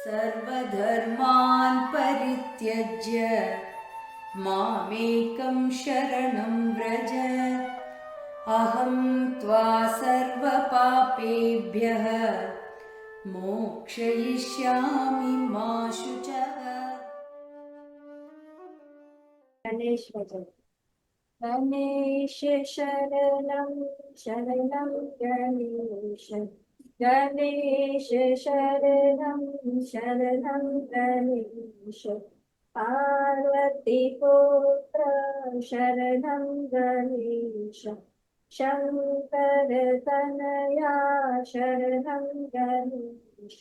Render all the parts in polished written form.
सर्वधर्मान् परित्यज्य मामेकं शरणं व्रज। अहं त्वा सर्वपापेभ्यः मोक्षयिष्यामि मा शुचः। गणेश भजन। गणेश शरणं शरणं गणेश, गणेश शरणं शरणं गणेश, पार्वती पुत्र शरणं गणेश, शंकर तनया शरणं गणेश,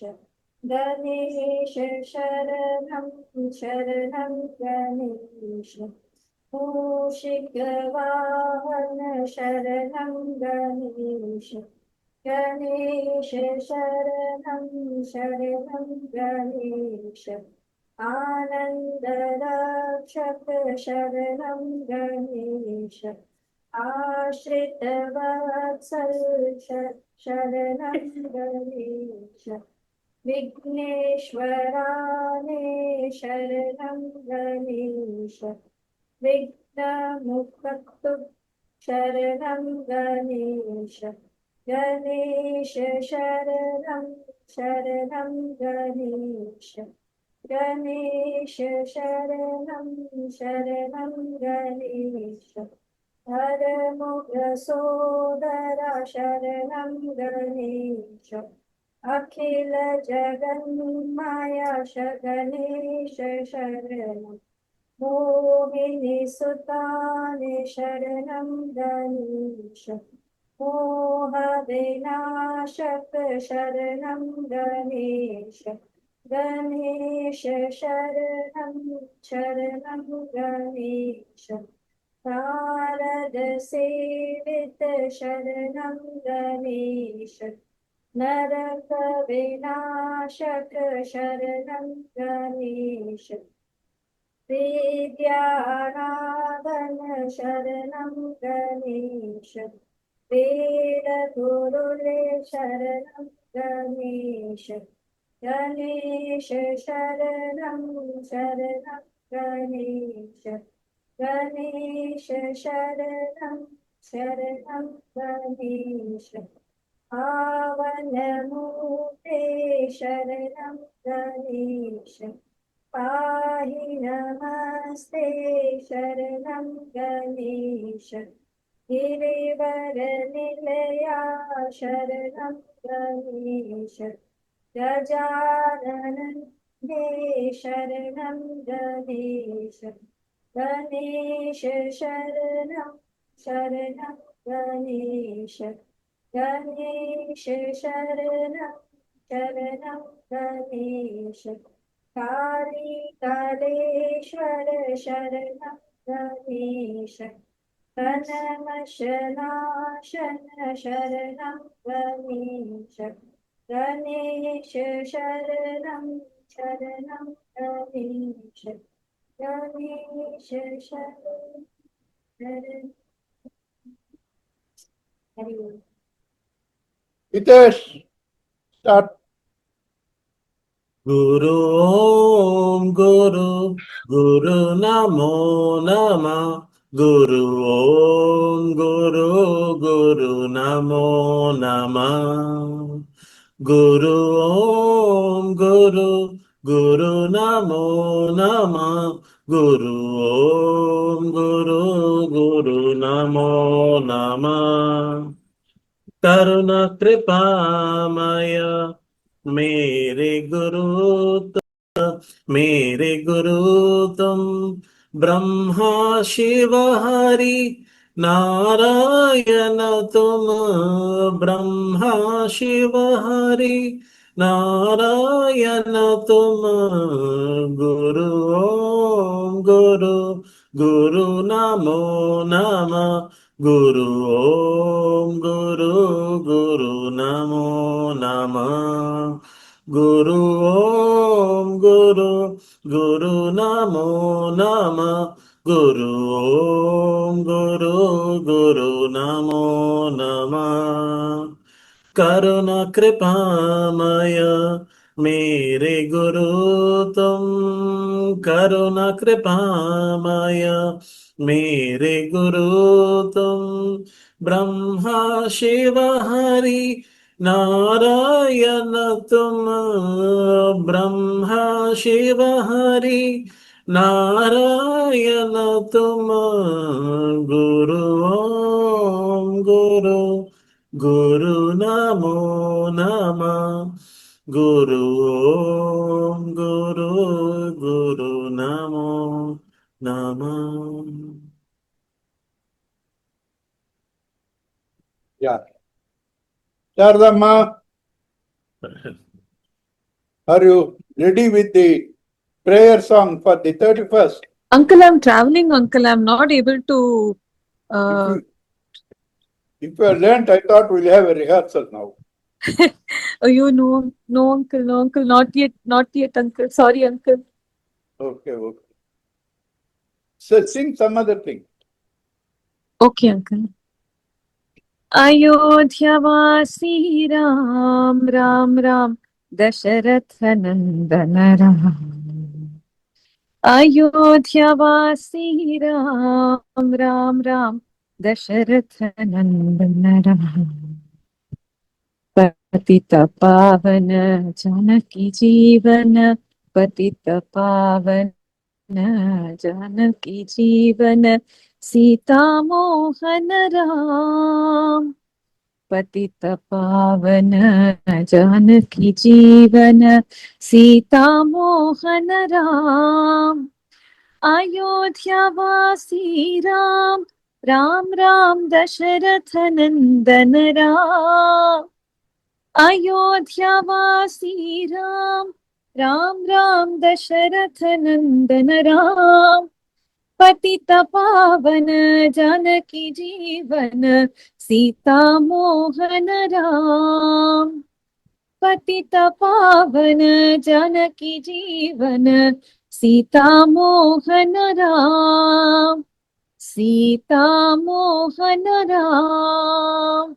गणेश शरणं शरणं गणेश, मूषिकवाहन शरणं गणेश, गणेश शरणं शरणं गणेश, आनन्दरक्षक शरणं गणेश, आश्रितवत्सल शरणं गणेश, विघ्नेश्वराने शरणं गणेश, विघ्नमुक्तु शरणं गणेश, गणेश शरणं शरणं गणेश, गणेश शरणं शरणं गणेश, हरमुखसोदरा शरणं गणेश, अखिल जगन्माया गणेश शरणं, मोहिनी सुताने शरणं गणेश, मोहविनाशक शरणं गणेश, गणेश शरणं शरणं गणेश, नारद सेवित शरणं गणेश, नरक विनाशक शरणं गणेश, विद्यानादन शरणं गणेश, वेदगुरुले शरणं गणेश, गणेश शरणं शरणं गणेश, गणेश शरणं शरणं गणेश, पावनमूर्ते शरणं गणेश, पाहि नमस्ते शरणं गणेश, गिरिवरनिलया शरणं गणेश, गजानने शरणं गणेश, गणेश शरणं शरणं गणेश, गणेश शरणं शरणं गणेश, कालिकालेश्वर शरणं गणेश, कनमशनाशन शरणं गणेश, गणेश शरणं शरणं गणेश, गणेश शरणं हरि ओम। Hitesh, start. Guru Om Guru Guru Namo Nama Guru Om Guru Guru Namo Nama Guru Om Guru Guru Namo Nama Guru Om Guru Guru Namo Nama Karuna Kripamaya मेरे गुरु तुम ब्रह्मा शिव हरि नारायण तुम ब्रह्मा शिव हरि नारायण तुम गुरु ओम गुरु गुरु नमो नमः गुरु ओम गुरु गुरु नमो नमः गुरु ओम गुरु गुरु नमो नमः गुरु ओम गुरु गुरु नमो नमः करुणा कृपामय मेरे गुरु तुम करुणा कृपामय, मेरे गुरु तुम ब्रह्मा शिव हरि नारायण तुम, ब्रह्मा शिव हरि नारायण तुम, गुरु ओम गुरु, गुरु नमो नमः, गुरु ओम गुरु, गुरु नमो नमः. Yeah. Sharadamma, are you ready with the prayer song for the 31st? Uncle, I'm traveling, Uncle. I'm not able to. If you have learnt, I thought we'll have a rehearsal now. Oh, you know, no, Uncle, no, Uncle. Not yet, Uncle. Sorry, Uncle. Okay, okay. So sing some other thing. Okay, Uncle. अयोध्यावासी Ram Ram Ram Dasharath नंदन राम, अयोध्यावासी राम राम राम दशरथ नंदन राम, पतित पावन जानकी जीवन, पतित पावन जानकी जीवन, सीता मोहन राम, पतित पावन जानकी जीवन, सीता मोहन राम, अयोध्यावासी राम राम राम दशरथ नंदन राम, अयोध्यावासी राम राम राम दशरथ नंदन राम, पतित पावन जानकी जीवन, सीता मोहन राम, पतित पावन जानकी जीवन, सीता मोहन राम, सीता मोहन राम,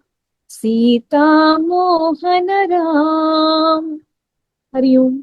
सीता मोहन राम. हरिओम.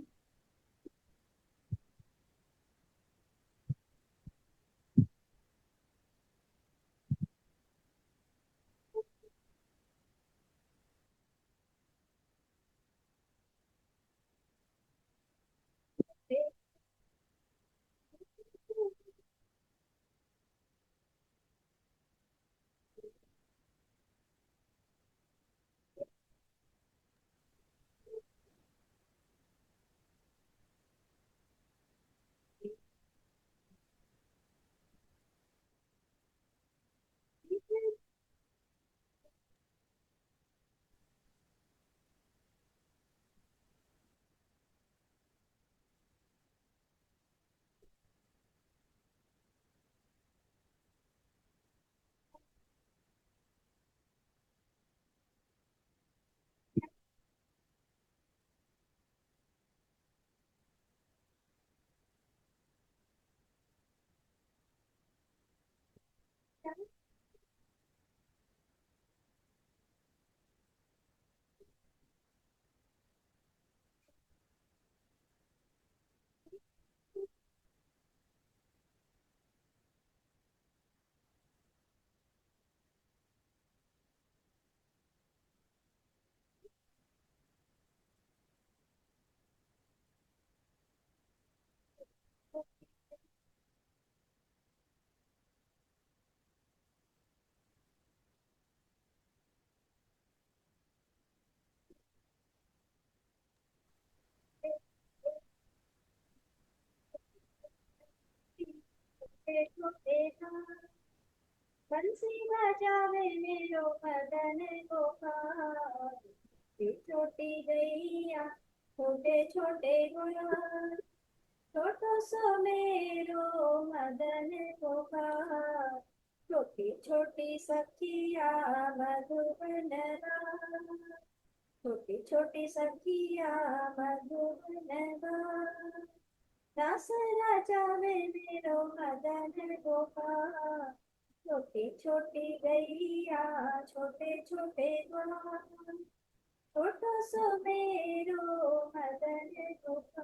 बंसी बजावे मेरो मदन गोपाल, छोटी गैया छोटे छोटे गुलाल, छोटो सो मेरो मदन गोपाल, छोटी छोटी सखिया मधुबन राम, छोटी छोटी सखिया मधुबन राम, दास राजा में मेरो मदन गोपाल, छोटी छोटी गैया छोटे छोटे ग्वाल, छोटो सो मेरो मदन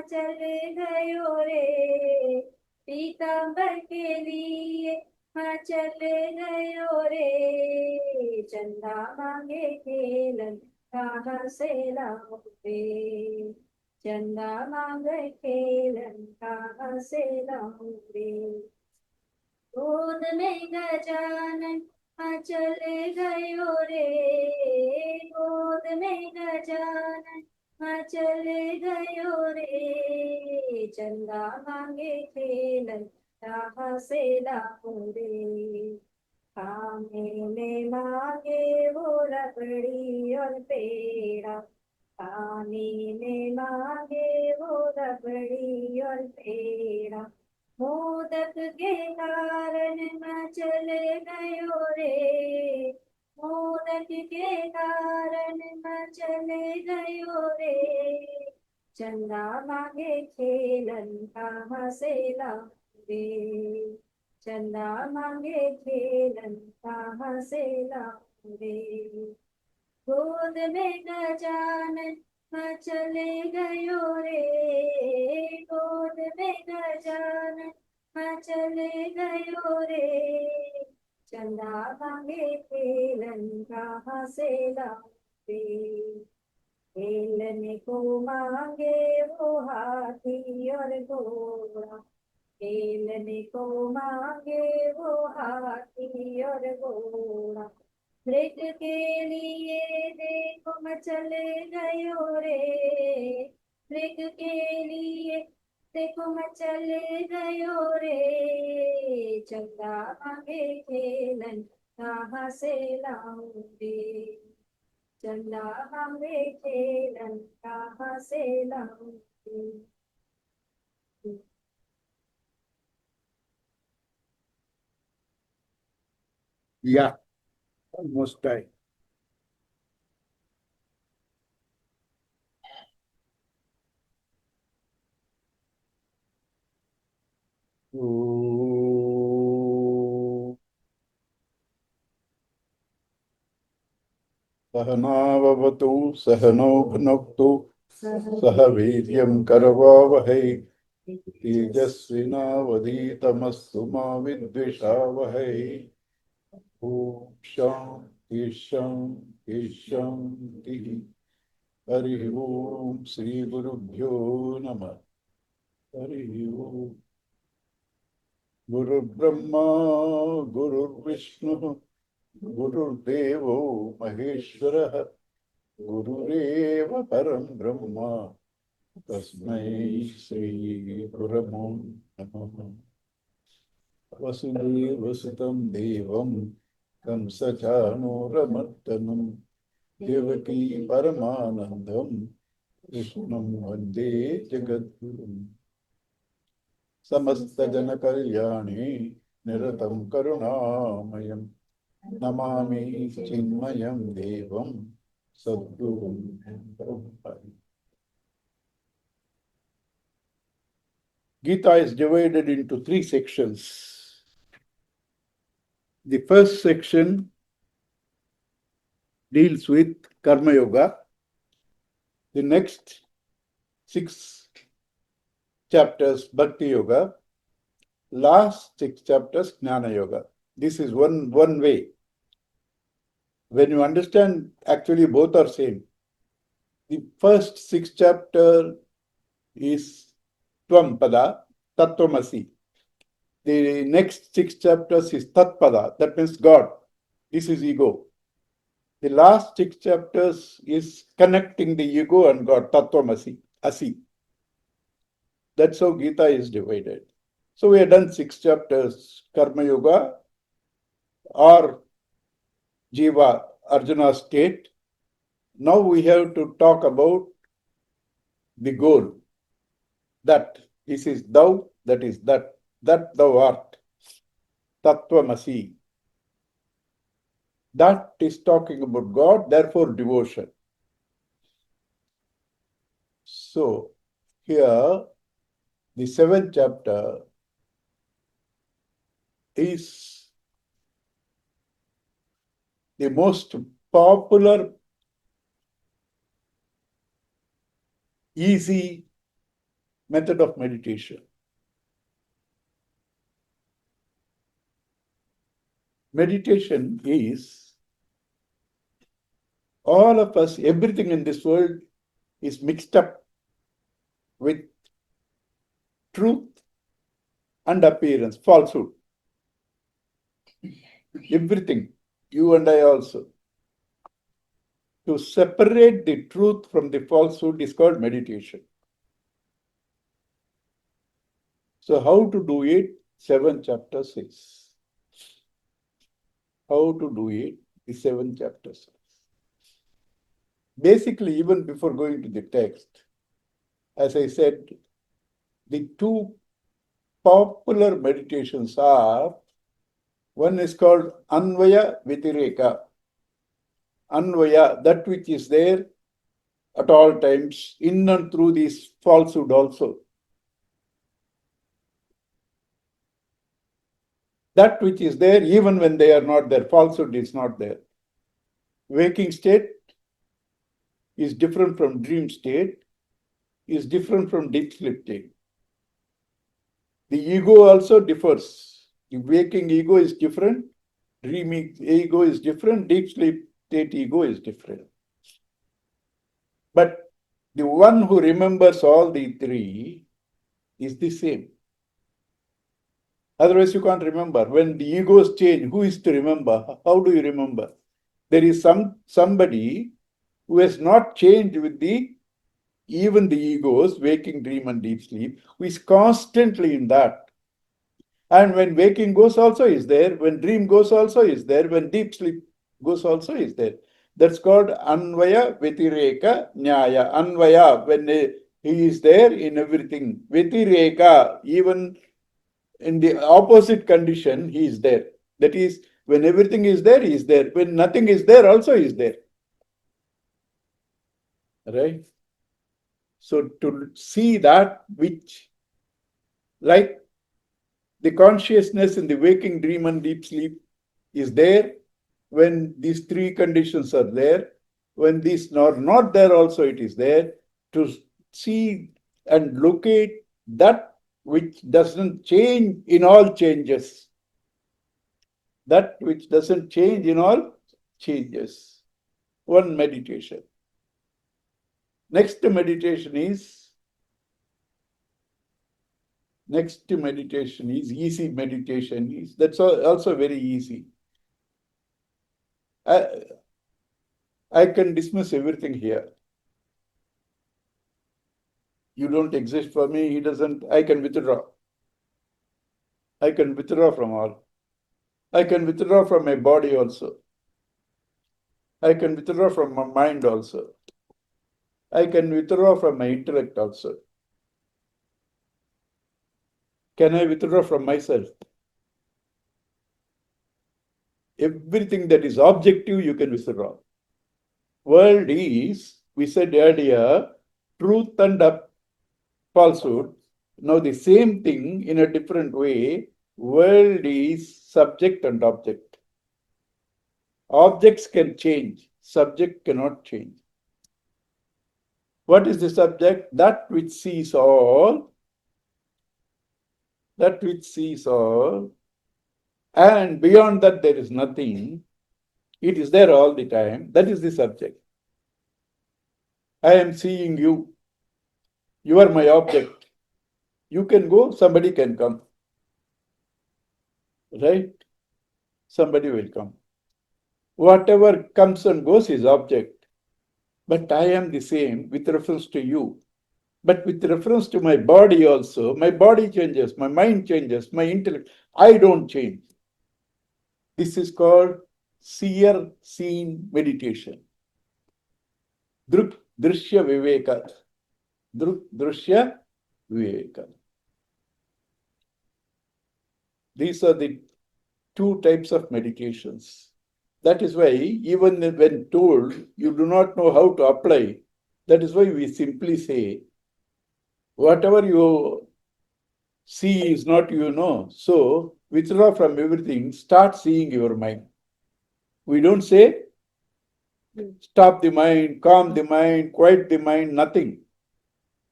चले गयो रे, पीताम्बर के लिए हाँ चले गयो रे, चंदा मांगे खेलन कहाँ से लाऊं रे, चंदा मांगे खेलन कहाँ से लाऊं रे। गोद में गजानन हाँ चले गयो रे, गोद में गजानन हाँ चले गयो रे, चंदा मांगे खेलन कहाँ से लाऊं रे, खाने में मांगे वो रबड़ी और पेड़ा, खाने में मांगे वो रबड़ी और पेड़ा, मोदक के कारण न चले गयो रे, मोदक के कारण न चले गयो रे, चंदा मांगे खेलन कहाँ से लाऊं रे, चंदा मांगे खेलन कहाँ से लाऊं रे। गोद में गजानन हाँ चले गयो रे, गोद में गजानन हाँ चले गयो रे, चंदा मांगे खेलन कहाँ से लाऊं रे, खेलने को मांगे वो हाथी और घोड़ा, खेलने को मांगे वो हाथी और घोड़ा, मृग के लिए देखो मैं चले गयो रे, मृग के लिए देखो मैं चले गयो रे, चंदा मांगे खेलन कहाँ से लाऊं रे, चंदा मांगे खेलन कहाँ से लाऊं रे। Yeah, almost time. सहनावतु सहनौ भुनक्तु सह वीर्यं करवावहै तेजस्विनावधीतमस्तु मा विद्विषावहै। ॐ शान्ति शान्ति शान्तिः। हरिः ॐ श्रीगुरुभ्यो नमः। हरिः ॐ। गुरुर्ब्रह्मा गुरुर्विष्णुः गुरुर्देवो महेश्वरः गुरुरेव परं ब्रह्म तस्मै श्रीगुरवे नमः। वसुदेवसुतं देवं कंसचाणूरमर्दनं देवकी परमानन्दं कृष्णं वन्दे जगद्गुरुम्। समस्तजनकल्याणे निरतं करुणामयं नमामि चिन्मयं देवं सद्गुरुं ब्रह्म। Gita is divided into three sections. The first section deals with Karma Yoga. The next 6 chapters, Bhakti Yoga. Last 6 chapters, Jnana Yoga. This is one way. When you understand, actually both are same. The first 6 chapter is Tvam-pada, Tattvamasi. The next 6 chapters is Tat-pada, that means God. This is ego. The last 6 chapters is connecting the ego and God, Tattvamasi, Asi. That's how Gita is divided. So we have done 6 chapters, Karma Yoga or Jiva, Arjuna's state. Now we have to talk about the goal. That this is thou, that is that thou art. Tattvamasi. That is talking about God, therefore devotion. So here, the 7th chapter is the most popular, easy method of meditation. Meditation is all of us, everything in this world is mixed up with truth and appearance, falsehood. Everything, you and I also. To separate the truth from the falsehood is called meditation. So how to do it? 7 chapters 6. How to do it? The 7 chapters. Basically, even before going to the text, as I said, the two popular meditations are, one is called Anvaya Vitireka. Anvaya, that which is there at all times, in and through this falsehood also. That which is there, even when they are not there, falsehood is not there. Waking state is different from dream state, is different from deep sleep state. The ego also differs. The waking ego is different, dreaming ego is different, deep sleep state ego is different. But the one who remembers all the three is the same. Otherwise, you can't remember. When the egos change, who is to remember? How do you remember? There is somebody who has not changed with even the egos, waking, dream, and deep sleep, who is constantly in that. And when waking goes also is there, when dream goes also is there, when deep sleep goes also is there. That's called Anvaya Vitireka Nyaya. Anvaya, when he is there in everything. Vitireka, even in the opposite condition, he is there. That is, when everything is there, he is there. When nothing is there, also is there. Right? So to see that which, like the consciousness in the waking, dream, and deep sleep is there, when these three conditions are there, when these are not there also it is there, to see and locate that which doesn't change in all changes. That which doesn't change in all changes. One meditation. Next meditation is easy meditation. That's also very easy. I can dismiss everything here. You don't exist for me, he doesn't, I can withdraw. I can withdraw from all. I can withdraw from my body also. I can withdraw from my mind also. I can withdraw from my intellect also. Can I withdraw from myself? Everything that is objective, you can withdraw. World is, we said earlier, truth and falsehood. Now the same thing in a different way. World is subject and object. Objects can change, subject cannot change. What is the subject? That which sees all. That which sees all. And beyond that there is nothing. It is there all the time. That is the subject. I am seeing you. You are my object. You can go, somebody can come. Right? Somebody will come. Whatever comes and goes is object. But I am the same with reference to you. But with reference to my body also, my body changes, my mind changes, my intellect. I don't change. This is called seer seen meditation. Druk drishya viveka. Druk drishya viveka. These are the two types of meditations. That is why even when told you do not know how to apply, that is why we simply say, whatever you see is not you know. So withdraw from everything, start seeing your mind. We don't say, stop the mind, calm the mind, quiet the mind, nothing.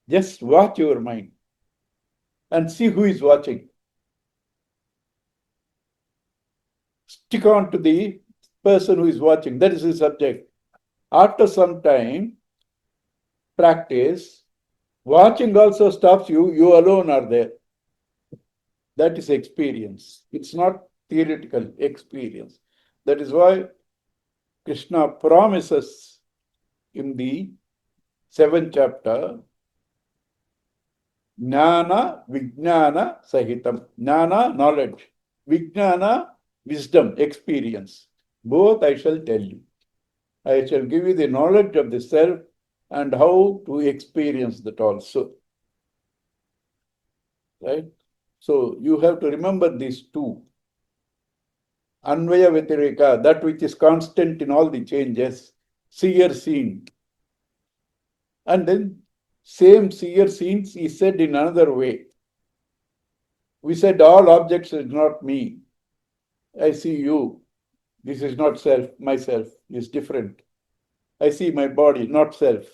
Just watch your mind. and see who is watching. Stick on to the person who is watching. That is the subject. After some time, practice, watching also stops you. You alone are there. That is experience. It's not theoretical experience. That is why Krishna promises in the 7th chapter, Jnana Vijnana Sahitam. Jnana, knowledge. Vijnana, wisdom, experience. Both I shall tell you. I shall give you the knowledge of the self and how to experience that also. Right? So you have to remember these two. Anvaya Vyatireka, that which is constant in all the changes, seer seen. And then same seer scenes is said in another way. We said all objects is not me. I see you. This is not self, myself is different. I see my body, not self.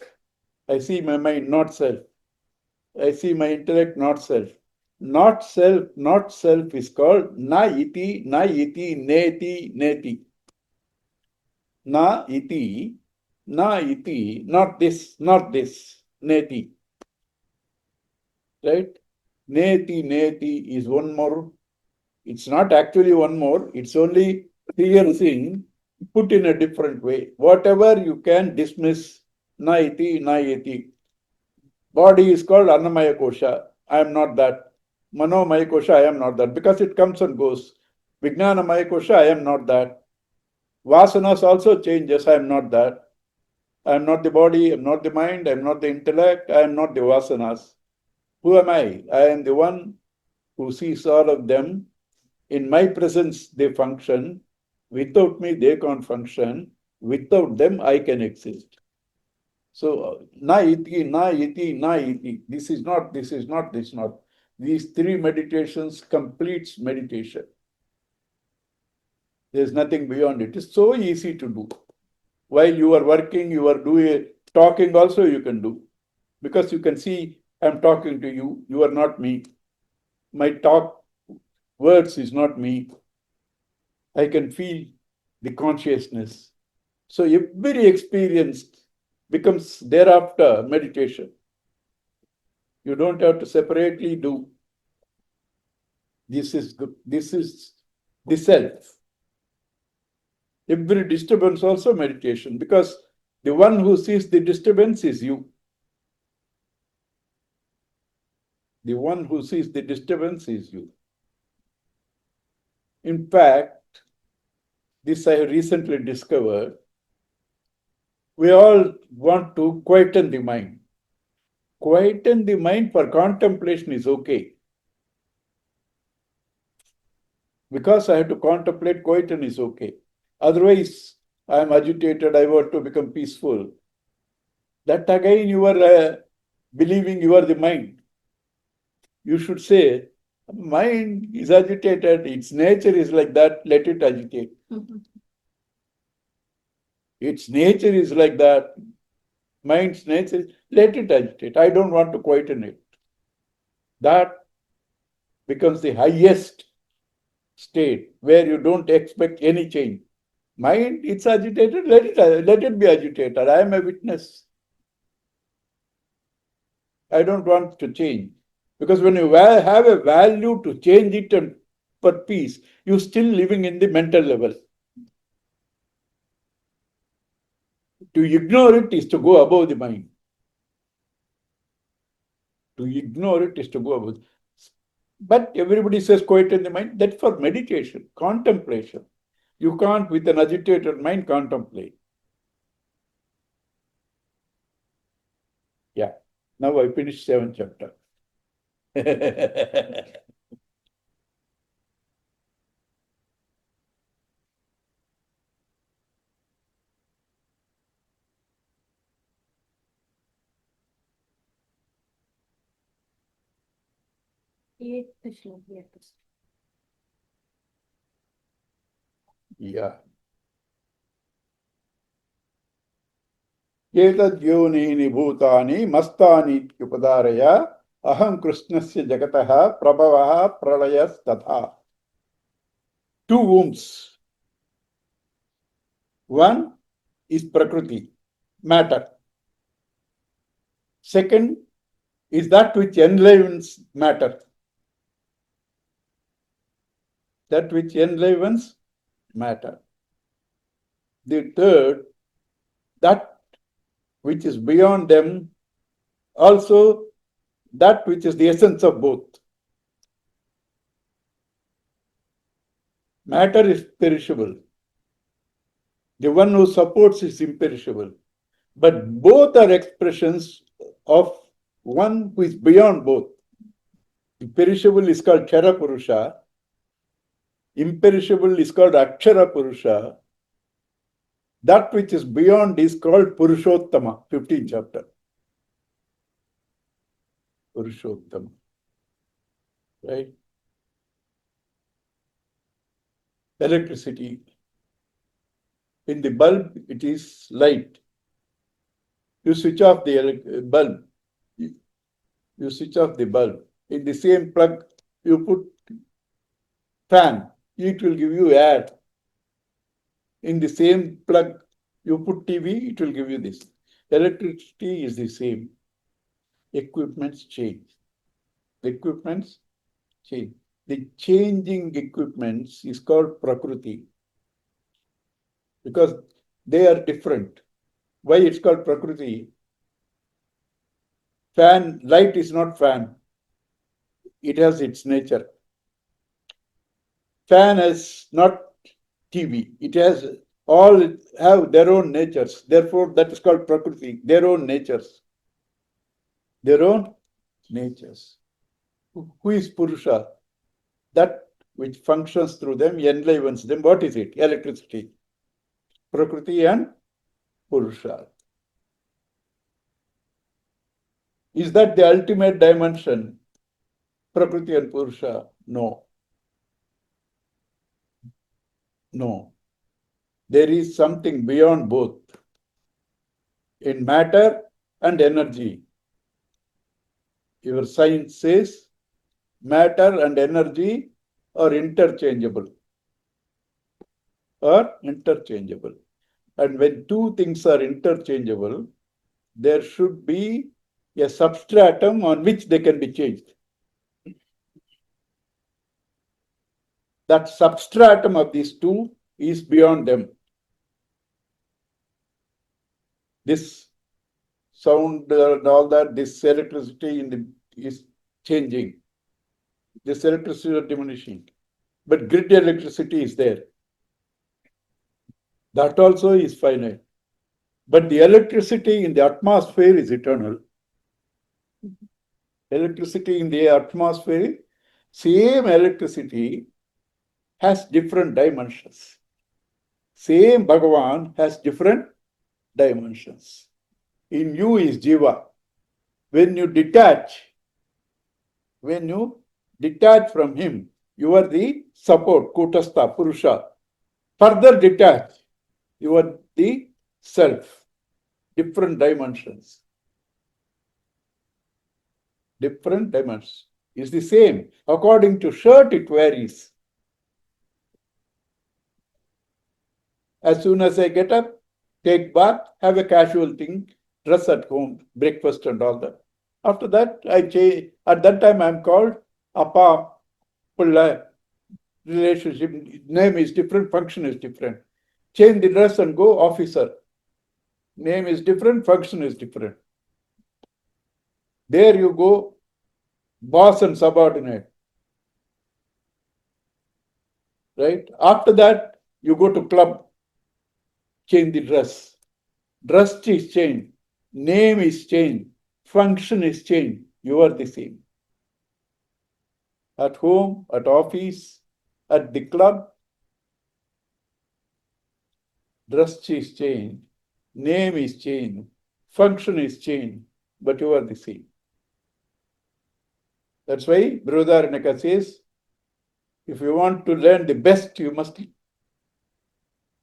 I see my mind, not self. I see my intellect, not self. Not self is called na iti, neti, neti. Na iti, not this, neti. Right? Neti is one more. It's not actually one more. It's only clear thing put in a different way. Whatever you can dismiss, na iti. Body is called Annamaya Kosha. I am not that. Manomaya Kosha, I am not that. Because it comes and goes. Vijnanamaya Kosha, I am not that. Vasanas also changes, I am not that. I am not the body, I am not the mind, I am not the intellect, I am not the vasanas. Who am I? I am the one who sees all of them. In my presence, they function. Without me, they can't function. Without them, I can exist. So, na iti. This is not. These three meditations completes meditation. There's nothing beyond it. It's so easy to do. While you are working, you are doing talking also you can do. Because you can see I'm talking to you. You are not me. My talk words is not me. I can feel the consciousness. So every experience becomes thereafter meditation. You don't have to separately do. This is the self. Every disturbance also meditation, because the one who sees the disturbance is you. The one who sees the disturbance is you. In fact, this I recently discovered, we all want to quieten the mind. Quieten the mind for contemplation is okay. Because I have to contemplate, quieten is okay. Otherwise, I am agitated, I want to become peaceful. That again you are believing you are the mind. You should say, mind is agitated, its nature is like that, let it agitate. Its nature is like that, mind's nature, let it agitate. I don't want to quieten it. That becomes the highest state where you don't expect any change. Mind, it's agitated, let it be agitated. I am a witness. I don't want to change. Because when you have a value to change it and for peace, you're still living in the mental level. To ignore it is to go above the mind. To ignore it is to go above. But everybody says quieten the mind. That's for meditation, contemplation. You can't, with an agitated mind, contemplate. Yeah. Now I finished 7th chapter. Yeah. Etad yonini bhutani mastani upadaraya Aham Krishnasya Jagataha Prabhavaha Pralayas Tatha. Two wombs. One is Prakriti, matter. Second is that which enlivens matter. That which enlivens matter. The third, that which is beyond them, also that which is the essence of both. Matter is perishable. The one who supports is imperishable. But both are expressions of one who is beyond both. The perishable is called Chara Purusha. Imperishable is called Akshara Purusha. That which is beyond is called Purushottama, 15th chapter. Purushottama. Right? Electricity. In the bulb, it is light. You switch off the bulb. You switch off the bulb. In the same plug, you put fan. It will give you air. In the same plug, you put TV, it will give you this. Electricity is the same. Equipments change. Equipments change. The changing equipments is called Prakriti because they are different. Why it's called Prakriti? Fan, light is not fan. It has its nature. Fan is not TV. It has all have their own natures. Therefore, that is called Prakriti, their own natures. Their own natures. Who is Purusha? That which functions through them, enlivens them. What is it? Electricity. Prakriti and Purusha. Is that the ultimate dimension? Prakriti and Purusha? No. No. There is something beyond both in matter and energy. Your science says matter and energy are interchangeable. And when two things are interchangeable, there should be a substratum on which they can be changed. That substratum of these two is beyond them. This sound and all that, this electricity is changing. This electricity is diminishing. But grid electricity is there. That also is finite. But the electricity in the atmosphere is eternal. Electricity in the atmosphere, same electricity has different dimensions. Same Bhagavan has different dimensions. In you is Jiva. When you detach from him, you are the support, Kutastha, Purusha. Further detach, you are the self. Different dimensions. Different dimensions. Is the same. According to shirt, it varies. As soon as I get up, take bath, have a casual thing, dress at home, breakfast and all that. After that, I change. At that time, I am called Appa, Pulla. Relationship, name is different, function is different. Change the dress and go officer. Name is different, function is different. There you go, boss and subordinate. Right? After that, you go to club, change the dress. Dress is changed, name is changed, function is changed. You are the same. At home, at office, at the club, dress is changed, name is changed, function is changed, but you are the same. That's why Brihadaranyaka says, if you want to learn the best, you must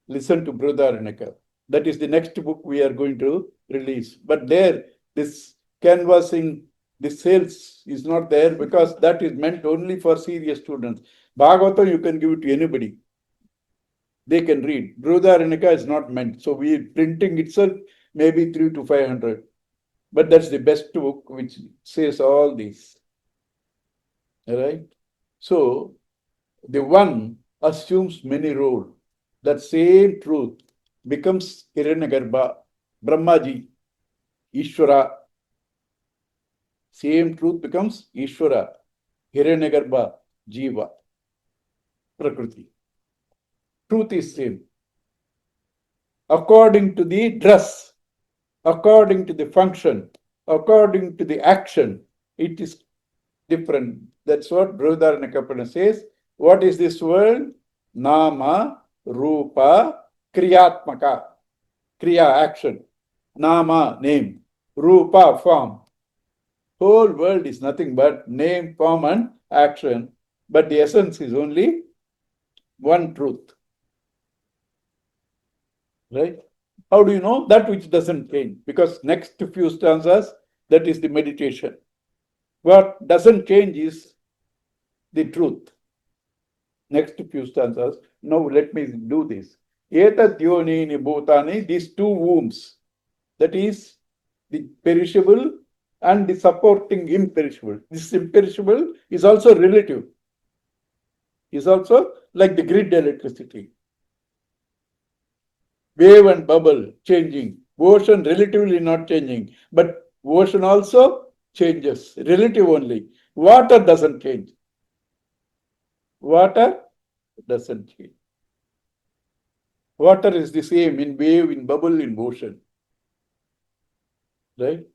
listen to Brihadaranyaka. That is the next book we are going to release. But there, this canvassing This sales is not there because that is meant only for serious students. Bhagavatam you can give it to anybody. They can read. Brihadaranyaka is not meant. So we printing itself maybe 300 to 500. But that's the best book which says all these. All right? So the one assumes many roles. That same truth becomes Hiranyagarbha, Brahmaji, Ishvara. Same truth becomes Ishvara, Hiranyagarbha, Jiva, Prakriti. Truth is same. According to the dress, according to the function, according to the action, it is different. That's what Brihadaranyaka says. What is this world? Nama, Rupa, Kriyatmaka. Kriya, action. Nama, name. Rupa, form. Whole world is nothing but name, form, and action. But the essence is only one truth. Right? How do you know? That which doesn't change. Because next few stanzas, that is the meditation. What doesn't change is the truth. Next few stanzas. Now let me do this. Etat yonini bhutani, these two wombs. That is the perishable and the supporting imperishable. This imperishable is also relative. Is also like the grid electricity. Wave and bubble changing. Ocean relatively not changing. But ocean also changes. Relative only. Water doesn't change. Water doesn't change. Water is the same in wave, in bubble, in ocean. Right?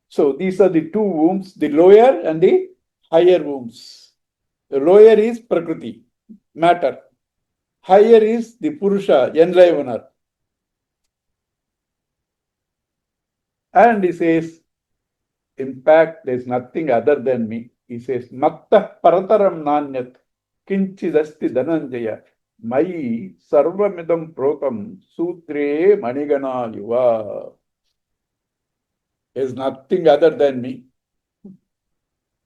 So these are the two wombs, the lower and the higher wombs. The lower is Prakriti, matter. Higher is the Purusha, enlivener. And he says, in fact, there is nothing other than me. He says, Matta parataram nanyat kinchidasti dhananjaya mai sarvamidam protam sutre manigana yuva. There is nothing other than me.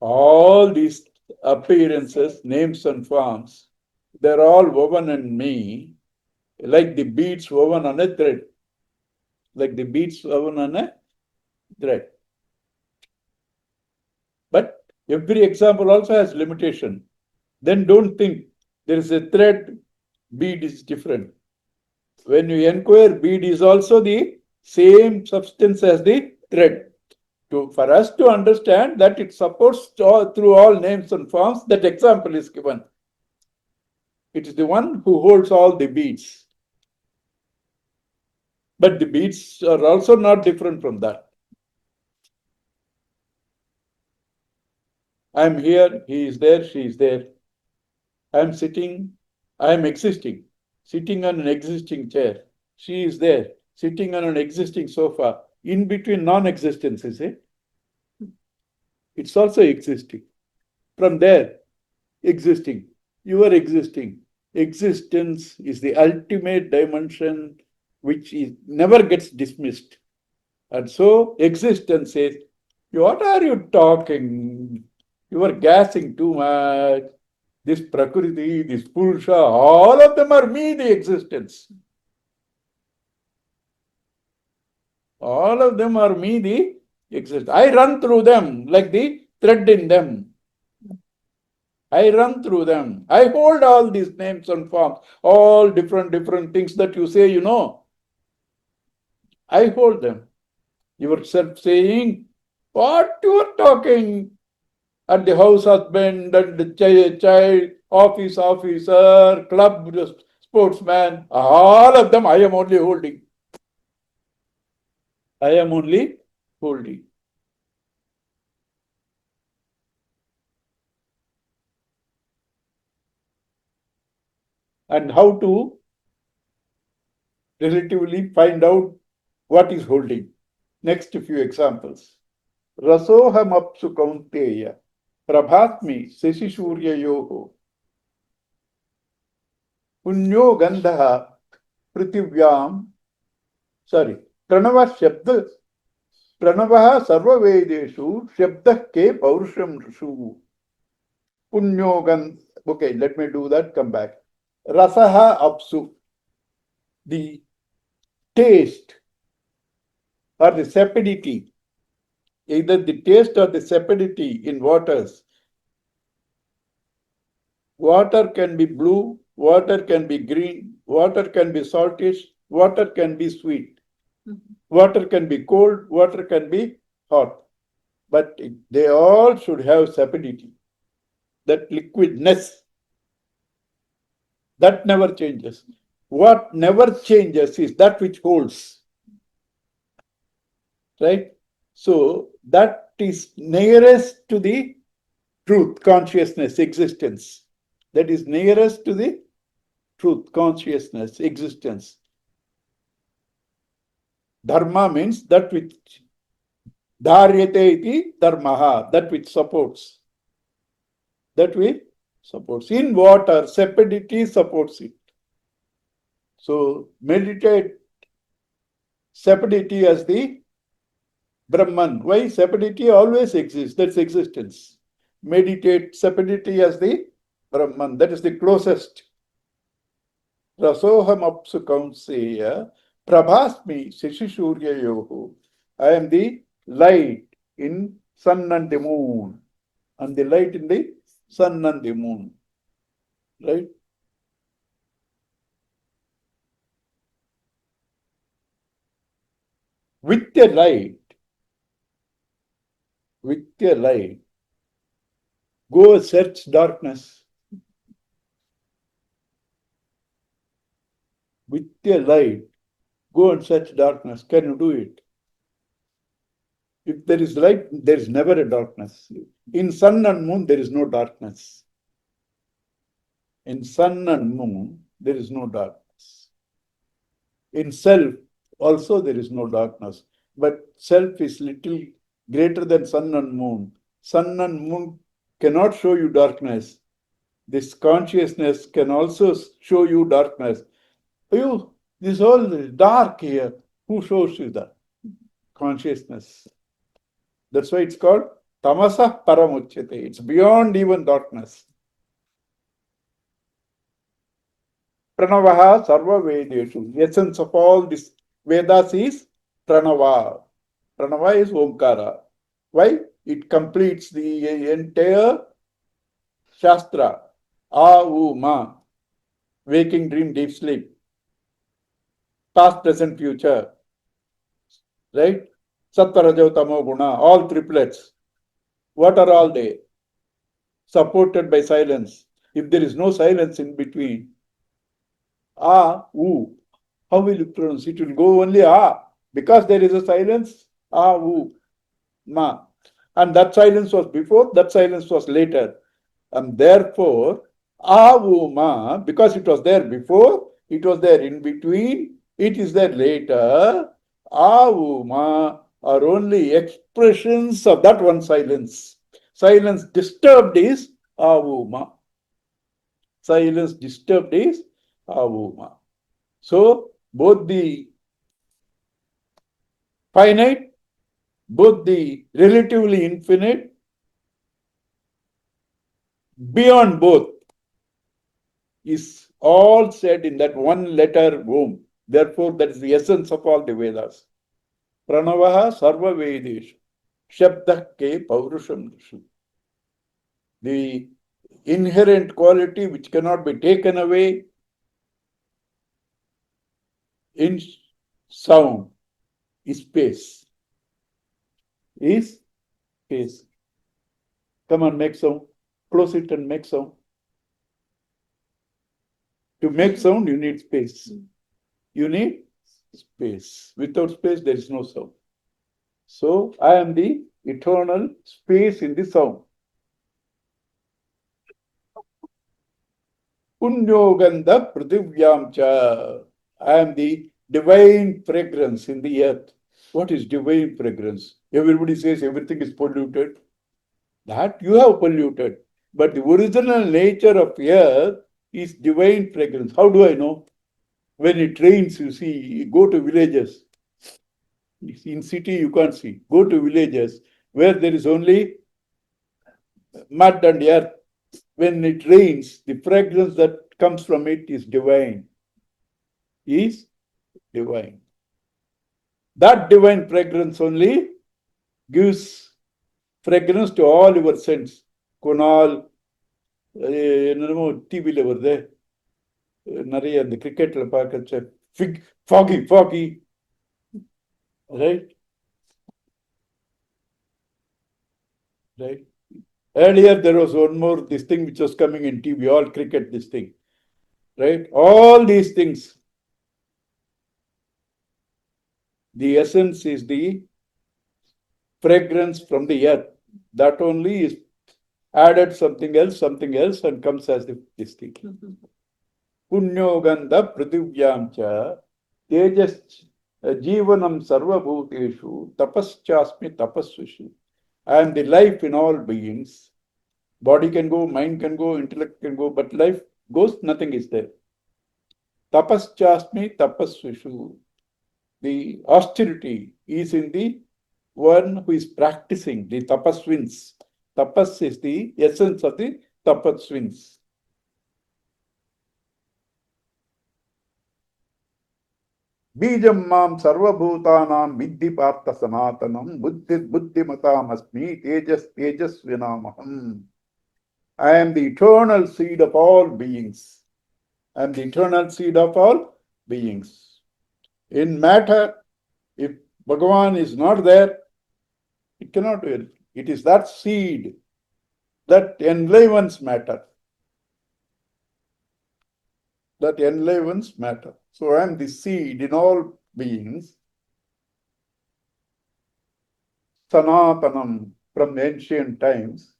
All these appearances, names and forms, they're all woven in me like the beads woven on a thread. Like the beads woven on a thread. But every example also has limitation. Then don't think there is a thread, bead is different. When you inquire, bead is also the same substance as the thread. For us to understand that it supports through all names and forms, that example is given. It is the one who holds all the beads. But the beads are also not different from that. I am here, he is there, she is there. I am sitting, I am existing, sitting on an existing chair. She is there, sitting on an existing sofa. In between non-existence, is it? It's also existing. From there, existing. You are existing. Existence is the ultimate dimension which never gets dismissed. And so existence says, what are you talking? You are gassing too much. This Prakriti, this Purusha, all of them are me, the existence. All of them are me, the existence. I run through them like the thread in them. I run through them. I hold all these names and forms, all different things that you say, you know. I hold them. Yourself saying, what you are talking? And the house husband and the child, office officer, club sportsman, all of them I am only holding. I am only holding. And how to relatively find out what is holding. Next few examples. Rasoham apsu kaunteya prabhatmi sesishuryayoho punyo gandha pritivyam. Sorry, Pranava Shabda Pranavaha sarva vedeshu shabdah ke paurusham shu. Punyogan. Okay, let me do that, come back. Rasaha apsu. The taste or the sapidity, either the taste or the sapidity in waters. Water can be blue, water can be green, water can be saltish, water can be sweet, water can be cold, water can be hot. But they all should have sapidity, that liquidness. That never changes. What never changes is that which holds. Right? So that is nearest to the truth, consciousness, existence. That is nearest to the truth, consciousness, existence. Dharma means that which dharyate iti dharmaha, that which supports. That which supports. In water, sapidity supports it. So meditate sapidity as the Brahman. Why? Sapidity always exists. That's existence. Meditate sapidity as the Brahman. That is the closest. Rasoham apsu kaunseya prabhasmi sishishuryayohu. I am the light in sun and the moon. And the light in the sun and the moon. Right? With the light, go search darkness. With the light, go and search darkness. Can you do it? If there is light, there is never a darkness. In sun and moon, there is no darkness. In sun and moon, there is no darkness. In self, also there is no darkness. But self is little greater than sun and moon. Sun and moon cannot show you darkness. This consciousness can also show you darkness. You, this whole dark here, who shows you that? Consciousness. That's why it's called tamasa paramuchyate. It's beyond even darkness. Pranavaha sarva vedeshu. The essence of all this Vedas is pranava. Pranava is Omkara. Why? It completes the entire Shastra. A, U, Ma. Waking, dream, deep sleep. Past, present, future. Right? Sattva, Rajo, Tamo, Guna. All triplets. What are all they? Supported by silence. If there is no silence in between, A, U. How will you pronounce it? It will go only A. Because there is a silence, A, U, Ma. And that silence was before, that silence was later. And therefore, A, U, Ma, because it was there before, it was there in between, it is there later. A, U, Ma are only expressions of that one silence. Silence disturbed is A, U, Ma. Silence disturbed is A, U, Ma. So, both the finite, both the relatively infinite, beyond both, is all said in that one letter Om. Therefore, that is the essence of all the Vedas. Pranavaha sarva vedeshu. Shabdah ke paurusham rishu. The inherent quality which cannot be taken away in sound is space. Is space. Come on, make sound. Close it and make sound. To make sound, you need space. You need space. Without space, there is no sound. So, I am the eternal space in the sound. Punyogandha prithivyam cha. I am the divine fragrance in the earth. What is divine fragrance? Everybody says everything is polluted. That you have polluted. But the original nature of earth is divine fragrance. How do I know? When it rains, you see, you go to villages. In city, you can't see. Go to villages where there is only mud and earth. When it rains, the fragrance that comes from it is divine. Is divine. That divine fragrance only gives fragrance to all your sense. Kunal, என்னமோ டிவியில் வருது நிறைய அந்த கிரிக்கெட்ல பார்க்க foggy, right? Right. Earlier there was one more this thing which was coming in TV, all cricket, this thing, right? All these things, the essence is the fragrance from the earth. That only is added something else and comes as this thing. Punyoganda prithivyamcha tejas jivanam sarvabhuteshu tapaschasmi tapasvishu. I am the life in all beings. Body can go, mind can go, intellect can go, but life goes, nothing is there. Tapaschasmi tapasvishu. The austerity is in the one who is practicing, the tapaswins. Tapas is the essence of the tapaswins. Bijam mam sarvabhutanam viddhi partha sanatanam buddhimatam asmi tejas vinamaham. I am the eternal seed of all beings. I am the eternal seed of all beings. In matter, if Bhagavan is not there, it cannot be. It is that seed that enlivens matter. That enlivens matter. So I am the seed in all beings. Sanatanam, from ancient times,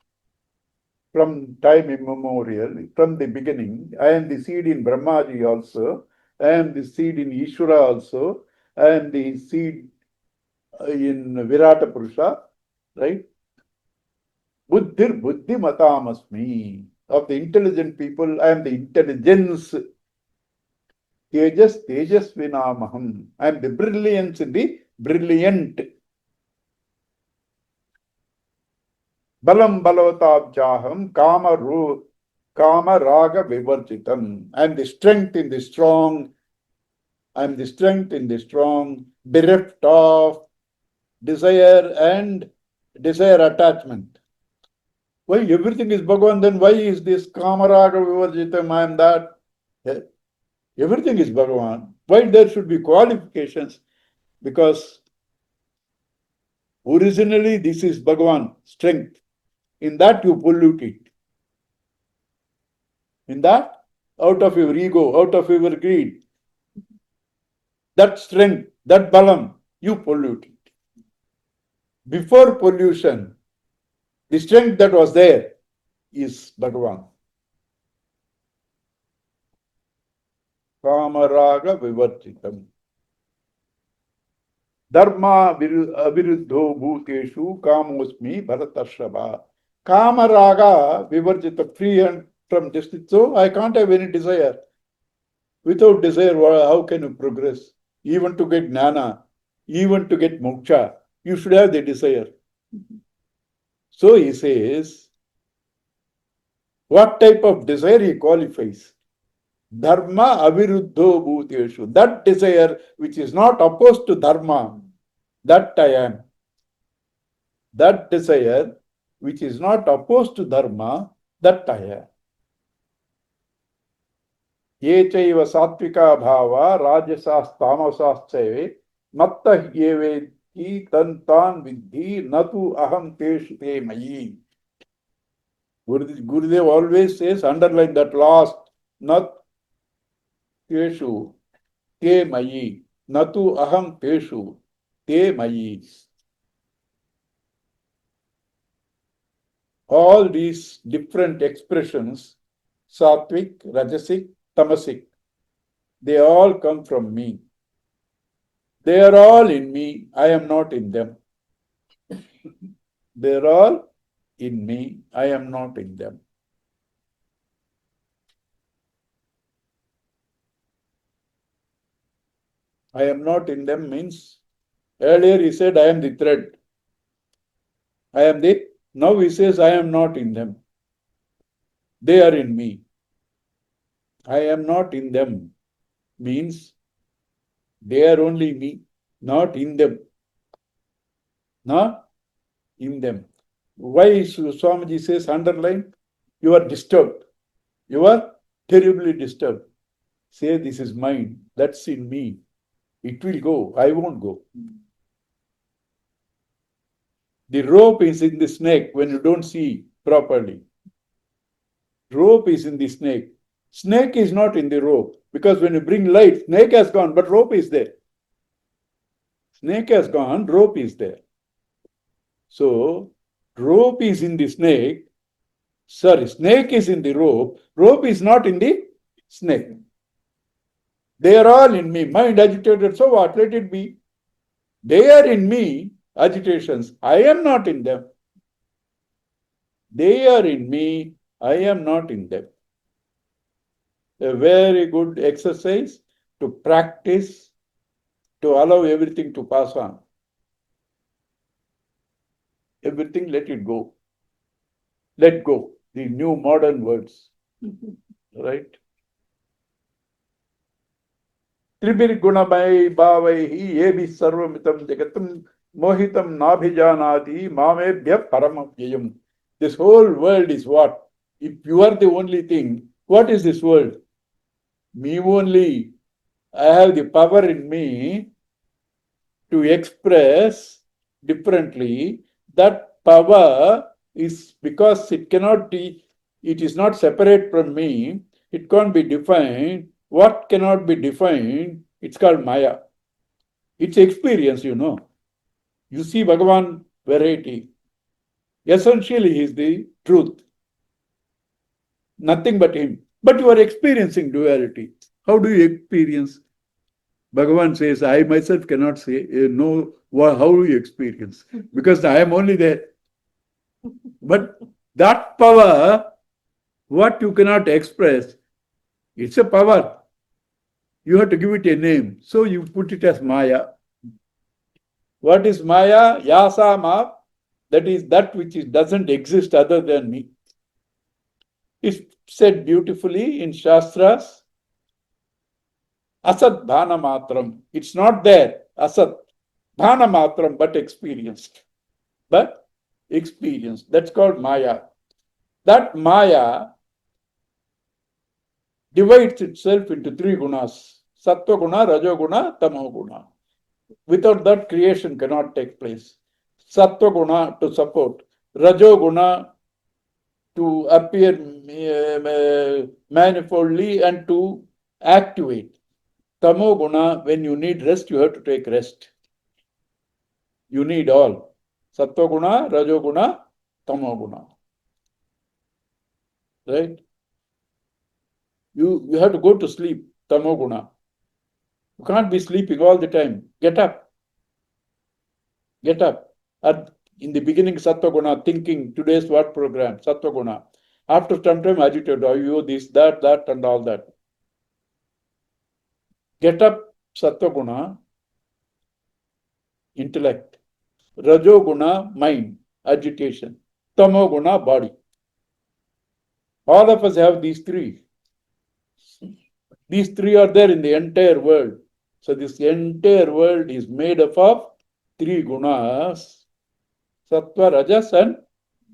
from time immemorial, from the beginning. I am the seed in Brahmaji also. I am the seed in Ishvara also. I am the seed in Virata Purusha, right? Buddhir buddhi matamasmi. Of the intelligent people, I am the intelligence. Tejas vinamaham. I am the brilliance in the brilliant. Balam balavatabjaham kama raga vivarjitam. I am the strength in the strong. I am the strength in the strong, bereft of desire and desire attachment. Why everything is Bhagavan, then why is this kama raga vivarjitam? I am that. Everything is Bhagavan. Why there should be qualifications? Because originally this is Bhagavan, strength. In that you pollute it. In that, out of your ego, out of your greed, that strength, that balam, you pollute it. Before pollution, the strength that was there is Bhagavan. Kamaraga vivarjitam. Dharma aviruddho bhuteshu kamosmi bharatashrava. Kamaraga vivarjita, free and from justice. So I can't have any desire. Without desire, how can you progress? Even to get jnana, even to get moksha, you should have the desire. So he says, what type of desire he qualifies? Dharma aviruddho bhuteshu. That desire which is not opposed to dharma, that I am. That desire which is not opposed to dharma, that I am. Ye chaiva sattvika bhava rajasas tamasaschaive mattah yeveti tantan vidhi natu aham teshu te mayi. Gurudev always says, underline that last, nat teshu te mayi, natu aham teshu te mayi. All these different expressions, sattvic, rajasic, tamasic, they all come from me. They are all in me. I am not in them. They are all in me. I am not in them. I am not in them means Earlier he said, I am the thread. Now he says, I am not in them. They are in me. I am not in them means they are only me, not in them. Not in them. Why Swamiji says underline? You are disturbed. You are terribly disturbed. Say, this is mine. That's in me. It will go. I won't go. The rope is in the snake when you don't see properly. Rope is in the snake. Snake is not in the rope because when you bring light, snake has gone, but rope is there. Snake has gone, rope is there. So, rope is in the snake. Sorry, snake is in the rope. Rope is not in the snake. They are all in me. Mind agitated, so what? Let it be. They are in me, agitations. I am not in them. They are in me. I am not in them. A very good exercise to practice, to allow everything to pass on. Everything, let it go. Let go. The new modern words. Right? त्रिभिर्गुणमय भावैः येभिः सर्वमितं जगतं मोहितं नाभिजानाति मामेभ्यः परमव्ययम्. This whole world is what? If you are the only thing, what is this world? Me only. I have the power in me to express differently. That power is because it cannot be, it is not separate from me, it can't be defined. What cannot be defined? It's called Maya. It's experience, you know. You see Bhagavan variety. Essentially, he is the truth. Nothing but him. But you are experiencing duality. How do you experience? Bhagavan says, I myself cannot say, know how do you experience? Because I am only there. But that power, what you cannot express, it's a power. You have to give it a name. So you put it as Maya. What is Maya? Yasa ma. That is that which doesn't exist other than me. It's said beautifully in Shastras. Asat bhana matram. It's not there. Asat bhana matram, but experienced. But experienced. That's called Maya. That Maya divides itself into three gunas. Sattva guna, Rajo guna, Tamo guna. Without that, creation cannot take place. Sattva guna to support. Rajo guna to appear manifoldly and to activate. Tamo guna, when you need rest, you have to take rest. You need all. Sattva guna, Rajo guna, Tamo guna. Right? You have to go to sleep, Tamo guna. You can't be sleeping all the time. Get up. Get up. In the beginning, Sattva guna, thinking today's what program, Sattva guna. After some time, agitated, you this, that, and all that. Get up, Sattva guna, intellect. Rajo guna, mind, agitation. Tamo guna, body. All of us have these three. These three are there in the entire world. So this entire world is made up of three gunas, Sattva, Rajas and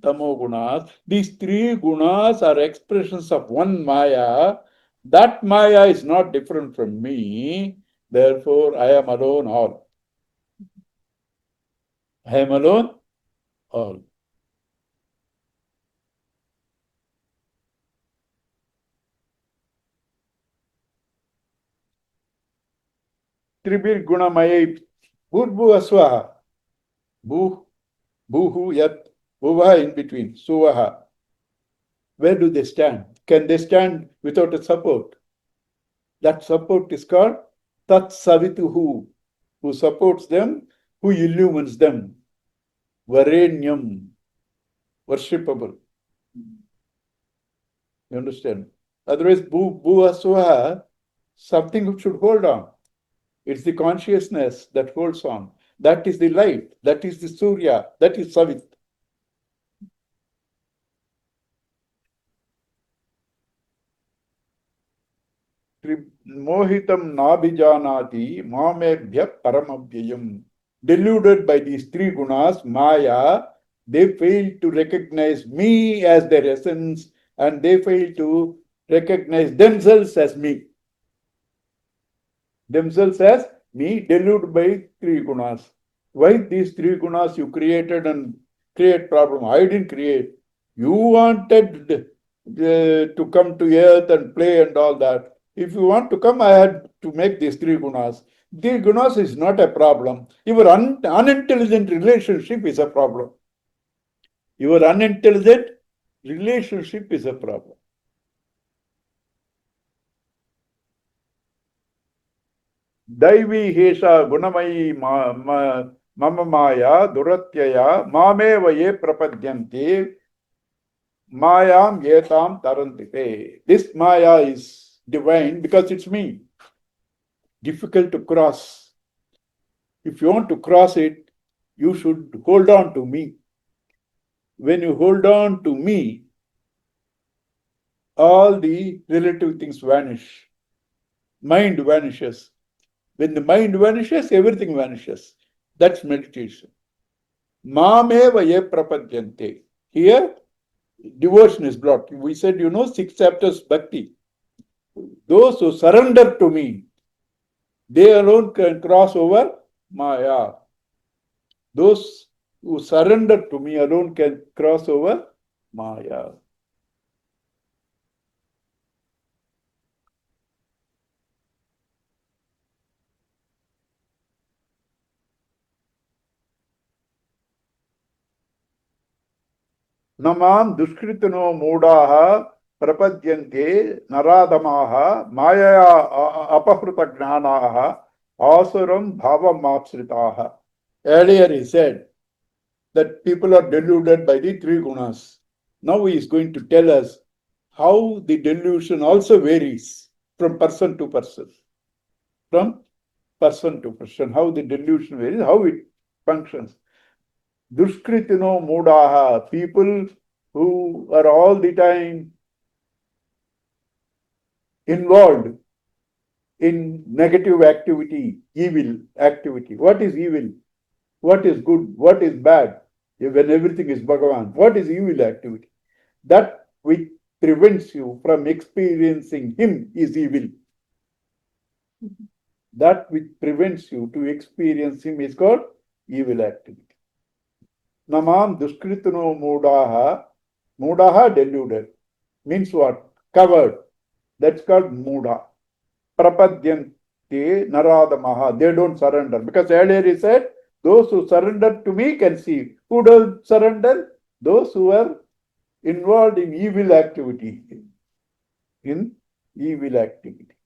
Tamo gunas. These three gunas are expressions of one Maya. That Maya is not different from me. Therefore, I am alone all. I am alone all. Tribir Gunamaya Bhurbu Aswaha. Bhu, Bhuhu Yat, Bhuva in between, Suvaha. Where do they stand? Can they stand without a support? That support is called Tat Savituhu, who supports them, who illumines them. Varenyam, worshipable. You understand? Otherwise, Bhuva Swaha, something should hold on. It's the consciousness that holds on. That is the light. That is the Surya. That is Savit. Mohitam nabhijanati mamebhya paramabhyayam. Deluded by these three gunas, Maya, they fail to recognize me as their essence and they fail to recognize themselves as me. Themselves as me, deluded by three gunas. Why these three gunas you created and create problem? I didn't create. You wanted to come to earth and play and all that. If you want to come, I had to make these three gunas. These gunas is not a problem. Your unintelligent relationship is a problem. Your unintelligent relationship is a problem. Daivi hesha gunamayi mama maya duratyaya mameva ye prapadyanti mayam yetam tarantite. This maya is divine because it's me. Difficult to cross. If you want to cross it, you should hold on to me. When you hold on to me, all the relative things vanish. Mind vanishes. When the mind vanishes, everything vanishes. That's meditation. Mameva ye prapadyante. Here, devotion is blocked. We said, 6 chapters bhakti. Those who surrender to me, they alone can cross over Maya. Those who surrender to me alone can cross over Maya. Namam duskritano moodaha prapadyante naradamaha maya apahruta gnanaha asuram bhavam apsritaha. Earlier he said that people are deluded by the three gunas. Now he is going to tell us how the delusion also varies from person to person. From person to person, how the delusion varies, how it functions. Duskritino moodaha, people who are all the time involved in negative activity, evil activity. What is evil? What is good? What is bad? When everything is Bhagavan, what is evil activity? That which prevents you from experiencing him is evil. That which prevents you to experience him is called evil activity. Namam duskritano moodaha deluded. Means what? Covered. That's called mooda. Prapadyante naradamaha. They don't surrender. Because earlier he said, those who surrender to me can see. Who don't surrender? Those who are involved in evil activity. In evil activity.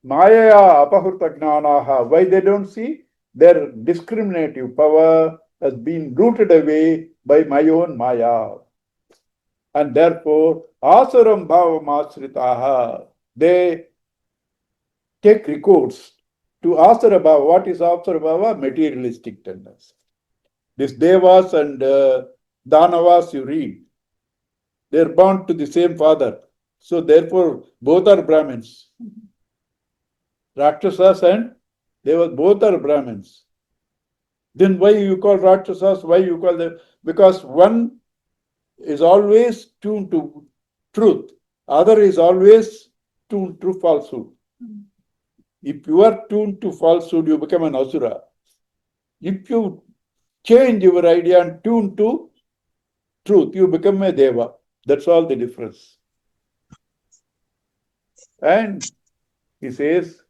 Maya apahurta gnanaha. Why they don't see? Their discriminative power has been rooted away by my own Maya. And therefore, asuram bhavam asritaha. They take recourse to asura bhava. What is asura bhava? Materialistic tendency. This devas and danavas you read, they are born to the same father. So therefore, both are Brahmins. Rakshasas and devas, both are Brahmins. Then why you call Rakshasas? Why you call them? Because one is always tuned to truth. Other is always tuned to falsehood. If you are tuned to falsehood, you become an asura. If you change your idea and tune to truth, you become a deva. That's all the difference. And he says,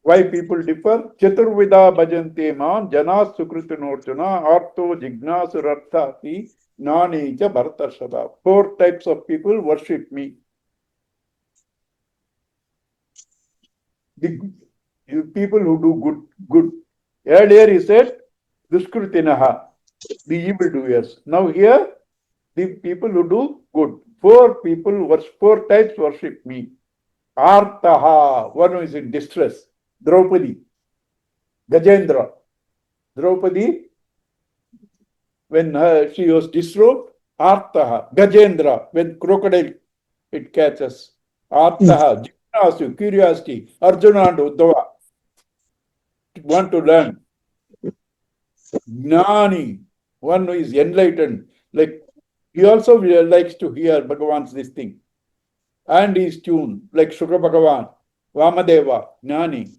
why people differ? Chaturvida bhajante mam jana sukritinarjuna artho jignasurarthati nani cha bhartarshada. 4 types of people worship me. The people who do good. Earlier he said, duskritinaha, the evildoers. Now here, the people who do good. 4 types worship me. Artaha, one who is in distress. Draupadi. Gajendra. Draupadi, when she was disrobed, Artaha. Gajendra, when crocodile it catches. Artaha, Jignasu, curiosity. Arjuna and Uddhava want to learn. Gnani, one who is enlightened. Like he also likes to hear Bhagavan's this thing. And he is tuned, like Shukra Bhagavan, Vamadeva, Gnani.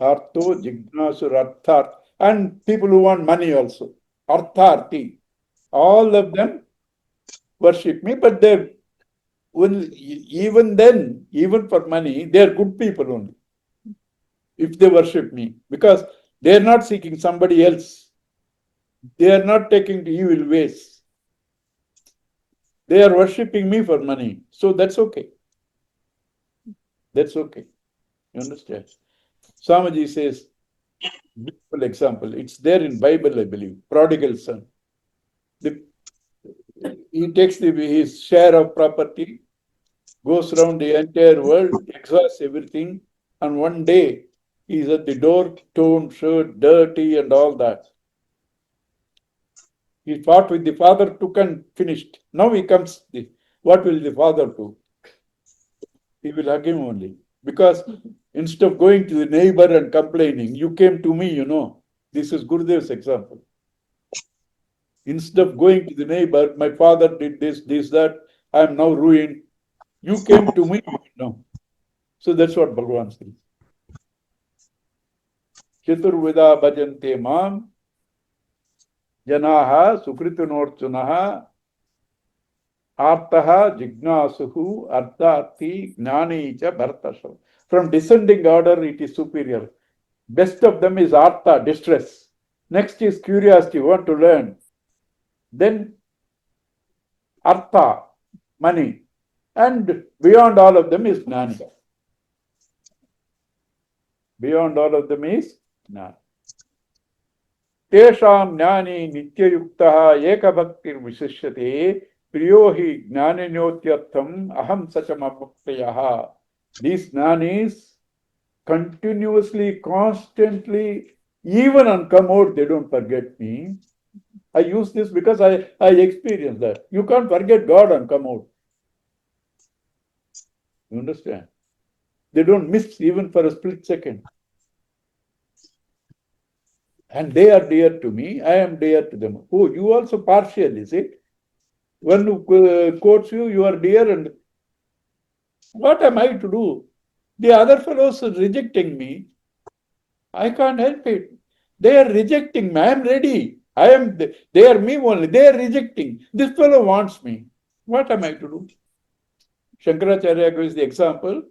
Artho, Jignasur, Arthar, and people who want money also. Artharti. All of them worship me, but they're even then, even for money, they're good people only. If they worship me, because they're not seeking somebody else. They are not taking to evil ways. They are worshipping me for money. So that's okay. That's okay. You understand? Swamiji says, beautiful example. It's there in Bible, I believe. Prodigal son. He takes his share of property, goes around the entire world, exhausts everything, and one day he's at the door, torn shirt, dirty, and all that. He fought with the father, took and finished. Now he comes. What will the father do? He will hug him only. Because instead of going to the neighbor and complaining, you came to me, you know. This is Gurudev's example. Instead of going to the neighbor, my father did this, that, I am now ruined. You came to me, you know. So that's what Bhagavan says. Chaturvida bhajante mam janaha sukritunorchunaha artaha jignasuhu arthati gnani cha bhartashav. From descending order, it is superior. Best of them is artha, distress. Next is curiosity, want to learn. Then artha, money. And beyond all of them is gnani. Beyond all of them is gnani. Tesham gnani nityayuktaha ekabhaktir visishyate priyohi gnaninotyartham aham sachamabhaktayaha. These gnanis continuously, constantly, even on commode, they don't forget me. I use this because I experienced that. You can't forget God on commode. You understand? They don't miss even for a split second. And they are dear to me. I am dear to them. Oh, you also partial, is it? One who quotes you, you are dear, and what am I to do? The other fellows are rejecting me. I can't help it. They are rejecting me. I am ready. They are me only. They are rejecting. This fellow wants me. What am I to do? Shankaracharya gives the example.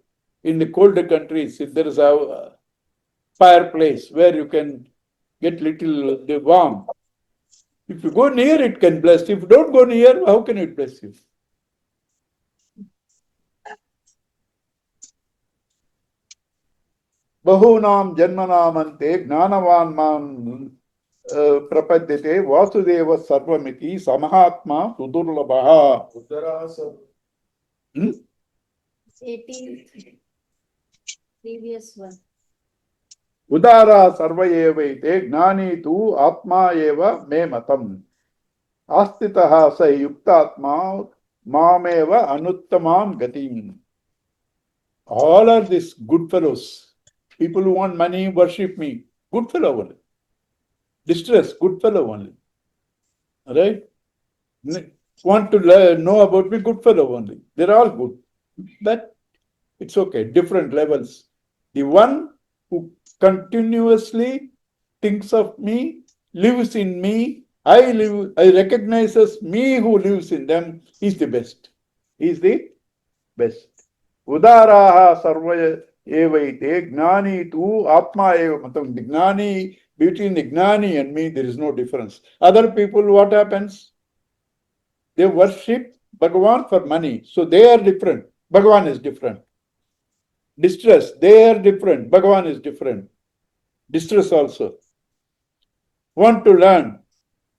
In the colder countries, if there is a fireplace where you can get little warm, if you go near, it can bless. If you don't go near, how can it bless you? Bahunam janmanamante gnanavan man prapadyate vasudeva sarvamiti samahatma sudurlabha. 18th previous one. Udara sarvayevaite gnani tu atma eva me matam. Astitaha sa yuktatma mameva anuttamam gatim. All are these good fellows. People who want money worship me. Good fellow only. Distress, good fellow only. Right? Want to know about me, good fellow only. They're all good. But it's okay, different levels. The one who continuously thinks of me, lives in me, I recognizes me who lives in them, is the best. Is the best. Udaraha sarva evaite gnani tu atma eva matam. The gnani, between the gnani and me, there is no difference. Other people, what happens? They worship Bhagavan for money. So they are different. Bhagavan is different. Distress, they are different. Bhagavan is different. Distress also. Want to learn.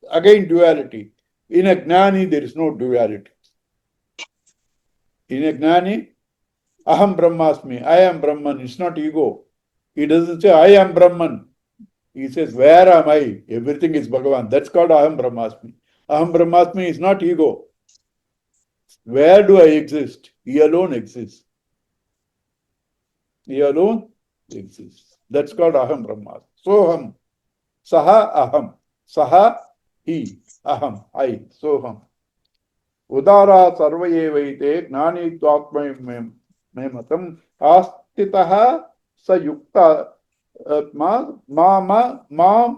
Again, duality. In a gnani, there is no duality. In a gnani, aham brahmasmi, I am Brahman, it's not ego. He doesn't say, I am Brahman. He says, where am I? Everything is Bhagavan. That's called Aham Brahmasmi. Aham Brahmasmi is not ego. Where do I exist? He alone exists. He alone exists. That's called Aham Brahmasmi. Soham. Saha Aham. Saha he. Aham. I. Soham. Udara sarvayevaite gnani twatma me matam astitaha sayukta mam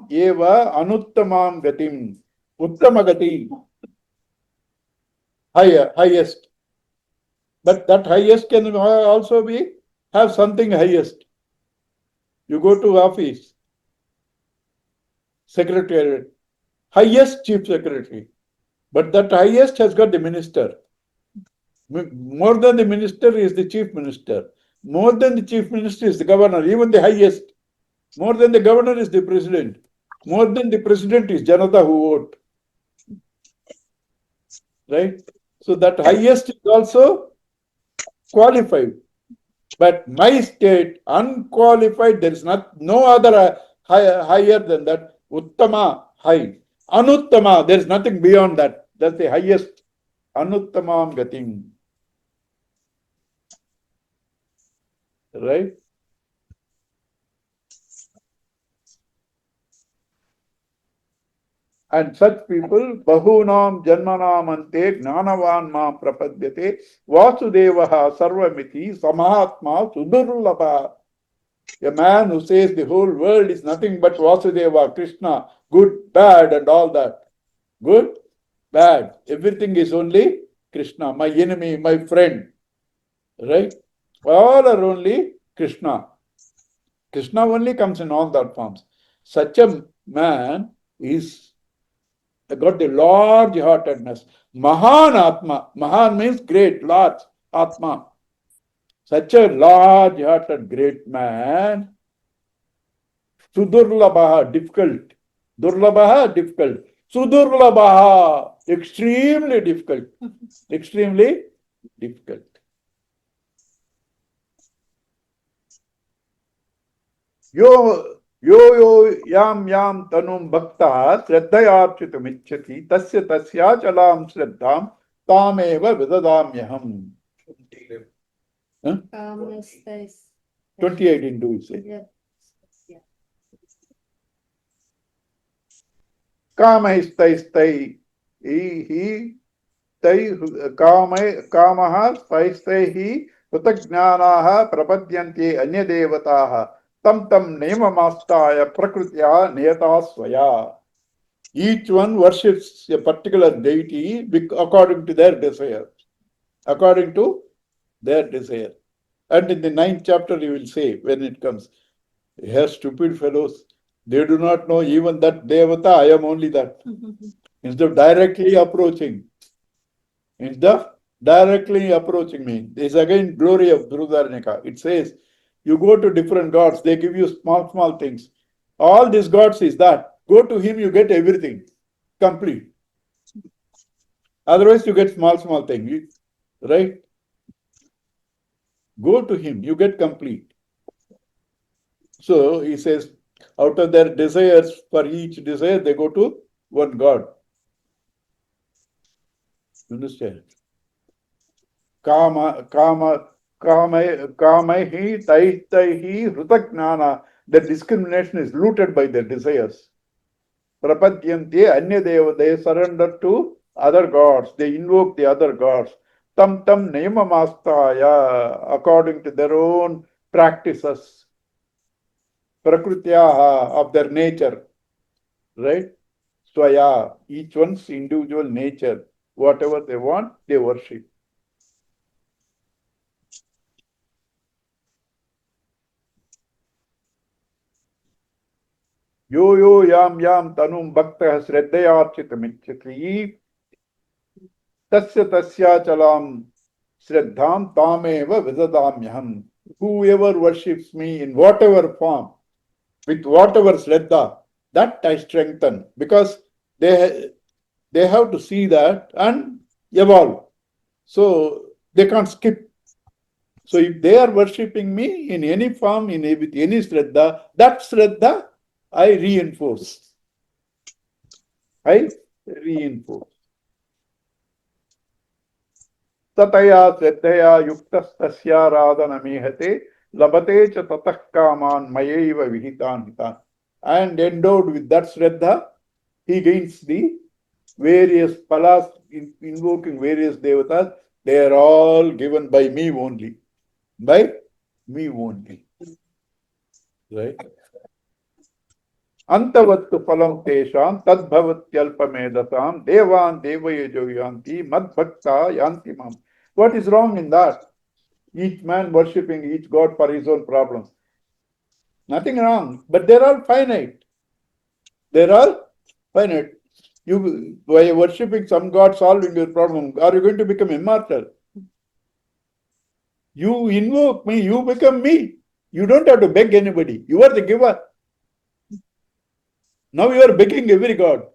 eva anuttamam gatim. Uttama gati. Highest. But that highest can also be have something highest. You go to office, secretariat, highest chief secretary. But that highest has got the minister. More than the minister is the chief minister. More than the chief minister is the governor, even the highest. More than the governor is the president. More than the president is Janata who vote. Right? So that highest is also qualified. But my state, unqualified, there is no other higher than that. Uttama, high. Anuttama, there is nothing beyond that. That's the highest. Anuttamam gatim. Right? And such people, bahunam janmanam ante gnanavan ma prapadyate vasudevaha sarvamiti samahatma sudurlabha. A man who says the whole world is nothing but Vasudeva, Krishna, good, bad, and all that. Good, bad. Everything is only Krishna, my enemy, my friend. Right? All are only Krishna. Krishna only comes in all that forms. Such a man is got the large heartedness. Mahan Atma. Mahan means great, large. Atma. Such a large hearted great man. Sudurlabaha, difficult. Durlabaha, difficult. Sudurlabaha, extremely difficult. Extremely difficult. Yo yam tanum bhakta shraddhayarchitamichati tasya tasya chalam shraddham tameva vidadamyaham. 28 into it say. Kamaistai he kamaha spaistaihi hutagnyanaha prapadyante anyadevataha tam niyamamastaya prakrutya niyata swaya. Each one worships a particular deity according to their desire. According to their desire. And in the 9th chapter you will say when it comes, here stupid fellows, they do not know even that Devata, I am only that. Instead of directly approaching me. This is again glory of Dhruvarnika. It says, you go to different gods, they give you small things. All these gods is that. Go to him, you get everything. Complete. Otherwise, you get small thing. Right? Go to him, you get complete. So he says, out of their desires, for each desire, they go to one God. Understand? Kamaihi taihi hrutajnana. The discrimination is looted by their desires. Prapadyante anyadeva. They surrender to other gods. They invoke the other gods. Tam niyamamastaya. According to their own practices. Prakrutyaha, of their nature. Right? Swaya, each one's individual nature. Whatever they want, they worship. Yo yam tanum bhakta shraddhayarchitamichati tasya chalam shraddham tameva vidadamyaham. Whoever worships me in whatever form, with whatever shraddha, that I strengthen, because they have to see that and evolve. So they can't skip. So if they are worshipping me in any form, with any Shraddha, that Shraddha I reinforce. I reinforce. Tataya Shraddhaya Yuktastasya Radhanamihate Labate cha tatah kaman mayaiva vihitan hitan. And endowed with that Shraddha, he gains the various palas, invoking various devatas. They are all given by me only. By me only. Right? Antavattu phalam tesham tadbhavatyalpamedasam devan devayejo yanti madbhakta yanti mam. What is wrong in that? Each man worshipping each god for his own problems. Nothing wrong, but they're all finite. They're all finite. You, by worshipping some god solving your problem, are you going to become immortal? You invoke me, you become me. You don't have to beg anybody. You are the giver. Now you are begging every god.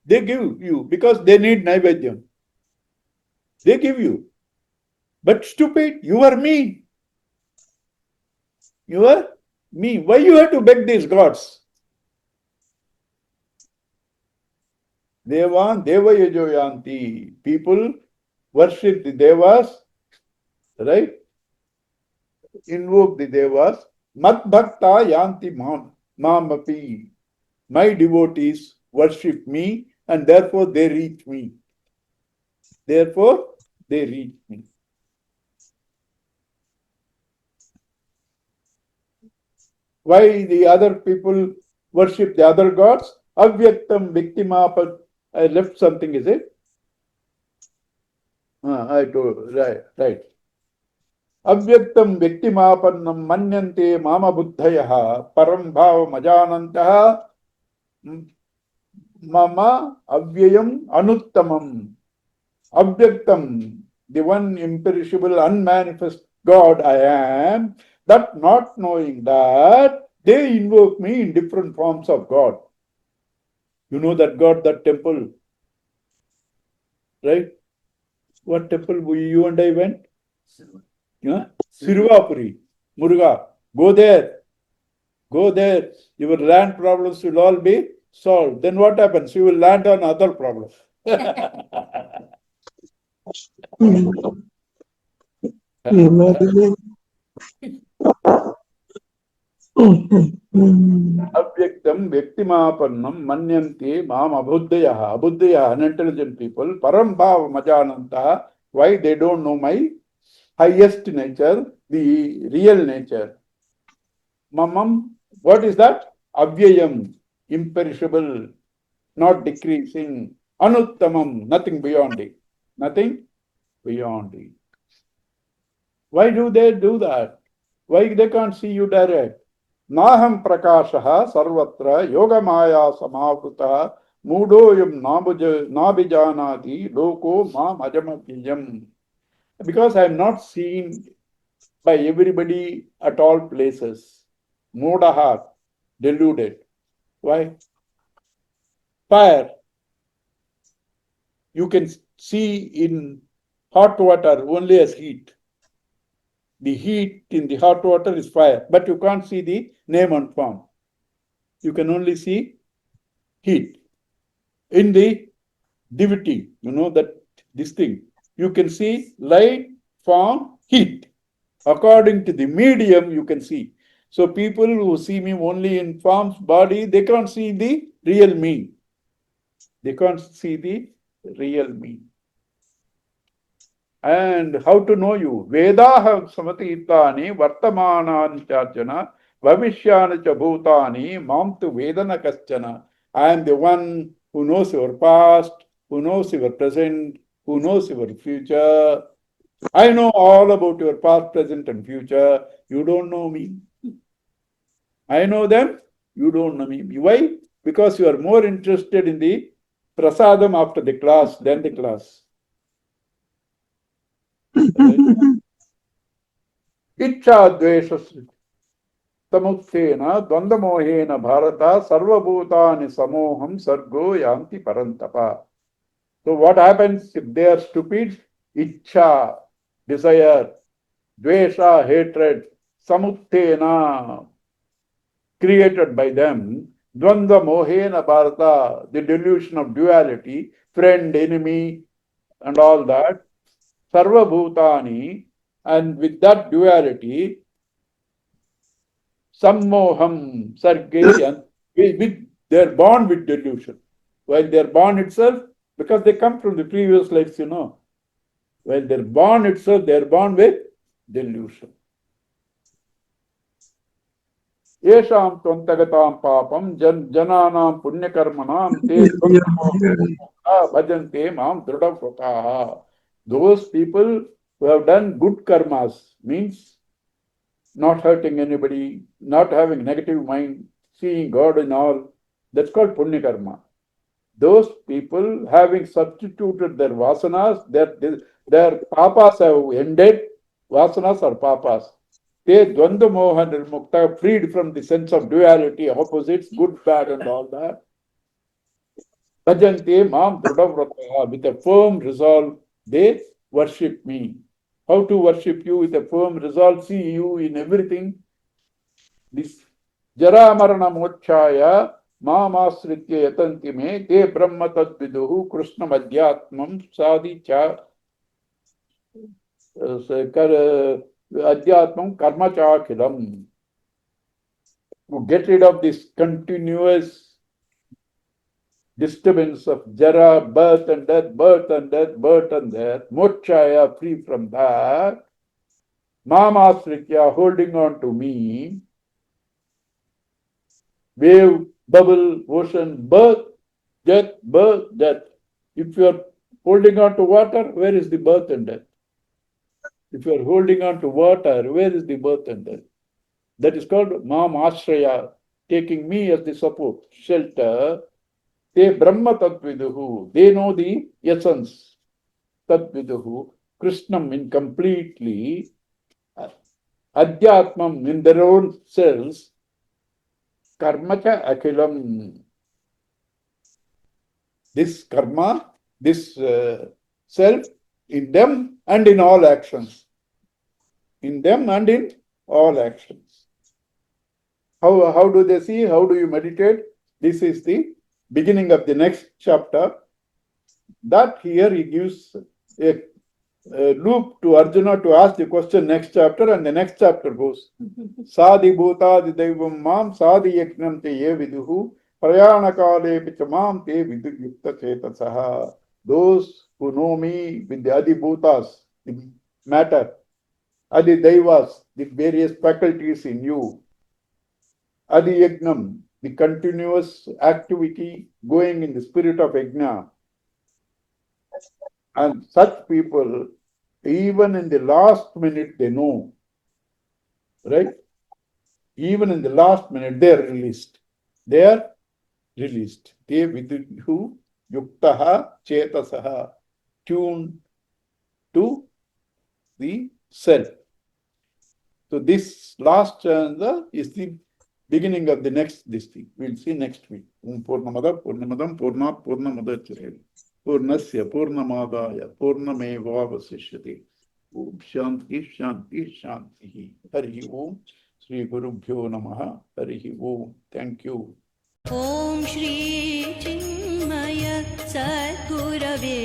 They give you because they need Naivedyam. They give you. But stupid, you are me. You are me. Why you have to beg these gods? Devan Devayajo Yanti. People worship the Devas, right? Invoke the Devas. Mat Bhakta Yanti Mamapi. My devotees worship me and therefore they reach me. Therefore they reach me. Why the other people worship the other gods? Avyaktam Viktimapa. I left something, is it? I told, right. Avyaktam Viktimapannam Manyante Mama Buddhayaha Param Bhava Majanantaha Mama Avyayam Anuttamam. Avyaktam, the one imperishable, unmanifest God I am, that not knowing that, they invoke me in different forms of God. You know that God, that temple, right? What temple you and I went? Yeah? Sirvapuri, Muruga. Go there. Go there. Your land problems will all be solved. Then what happens? You will land on other problems. Avyaktam Vyaktimapannam Manyante Mam Abhuddhayaha. Abhuddhayaha, unintelligent people. Param Bhava Majananta. Why they don't know my highest nature, the real nature. Mamam, what is that? Avyayam, imperishable, not decreasing. Anuttamam, nothing beyond it. Nothing beyond it. Why do they do that? Why they can't see you direct? Naham prakashaha sarvatra yogamaya samavruta mudoyam nabijanati loko ma majamapiyam. Because I am not seen by everybody at all places. Modaha, deluded. Why? Fire. You can see in hot water only as heat. The heat in the hot water is fire, but you can't see the name and form. You can only see heat. In the divinity, you know that this thing, you can see light, form, heat. According to the medium, you can see. So people who see me only in forms, body, they can't see the real me. They can't see the real me. And how to know you? Vedaha samatitani vartamanani charjana bhavishyani cha bhutani mamtu vedana kaschana. I am the one who knows your past, who knows your present, who knows your future. I know all about your past, present and future. You don't know me. I know them. You don't know me. Why? Because you are more interested in the prasadam after the class than the class. Icha dvesha tamuksena dvandamohena bharata sarvabhutani samoham sargo yanti parantapa. So what happens if they are stupid? Icha, desire. dvesha, hatred, samuttena, created by them, dvandva mohena bharata, the delusion of duality, friend, enemy, and all that, sarva bhutani, and with that duality, sammoham, sargeyan, with their born with delusion. While they're born itself, because they come from the previous lives, while they're born itself, they're born with delusion. Yesham tvantagatam papam jananam punyakarmanam te bhajante mam dridavvrataha. Those people who have done good karmas, means not hurting anybody, not having negative mind, seeing God in all, that's called punya karma. Those people having substituted their vasanas, their papas have ended, vasanas are papas. They dvandva moha nirmukta, freed from the sense of duality, opposites, good, bad, and all that. Bhajante mam dridavvrataha, with a firm resolve, they worship me. How to worship you? With a firm resolve, see you in everything. This jara marana mochaya mamasritya yatanti me te brahma tadviduhu krishna madhyatmam sadi cha adhyatmam karma chakilam. To get rid of this continuous disturbance of jara, birth and death, birth and death, birth and death, mochaya, free from that, mamasritya, holding on to me, wave, bubble, ocean, birth, death, birth, death. If you are holding on to water, where is the birth and death? If you are holding on to water, where is the birth and death? That is called mam ashraya, taking me as the support, shelter. They Brahma Tatviduhu, they know the essence. Tatviduhu, Krishnam in completely, Adhyatmam in their own selves, Karmacha Akilam. This karma, this self, in them and in all actions. In them and in all actions. How do they see? How do you meditate? This is the beginning of the next chapter. That here he gives a loop to Arjuna to ask the question next chapter, and the next chapter goes Sadi bhutadi daivam mam sadi yaknam te ye viduhu prayana kale pichamam te vidu yukta chetasaha. Those who know me with the adi bhutas, the matter, adi daivas, the various faculties in you, adi yagnam, the continuous activity going in the spirit of yajna. And such people, even in the last minute, they know, right? Even in the last minute, they are released. They are released. Te vidhu yuktaha chetasaha, tuned to the self. So this last stanza is the beginning of the next this thing. We'll see next week. Purnamada Purnamadam Purnat Purnamadacharya. Purnasya Purnamadaya Purnamevavasishyate. Om Shanti Shanti Shanti. Hari Om. Sri Gurubhyo Namaha. Hari Om. Thank you. Om Shri Chinmay सद्गुरवे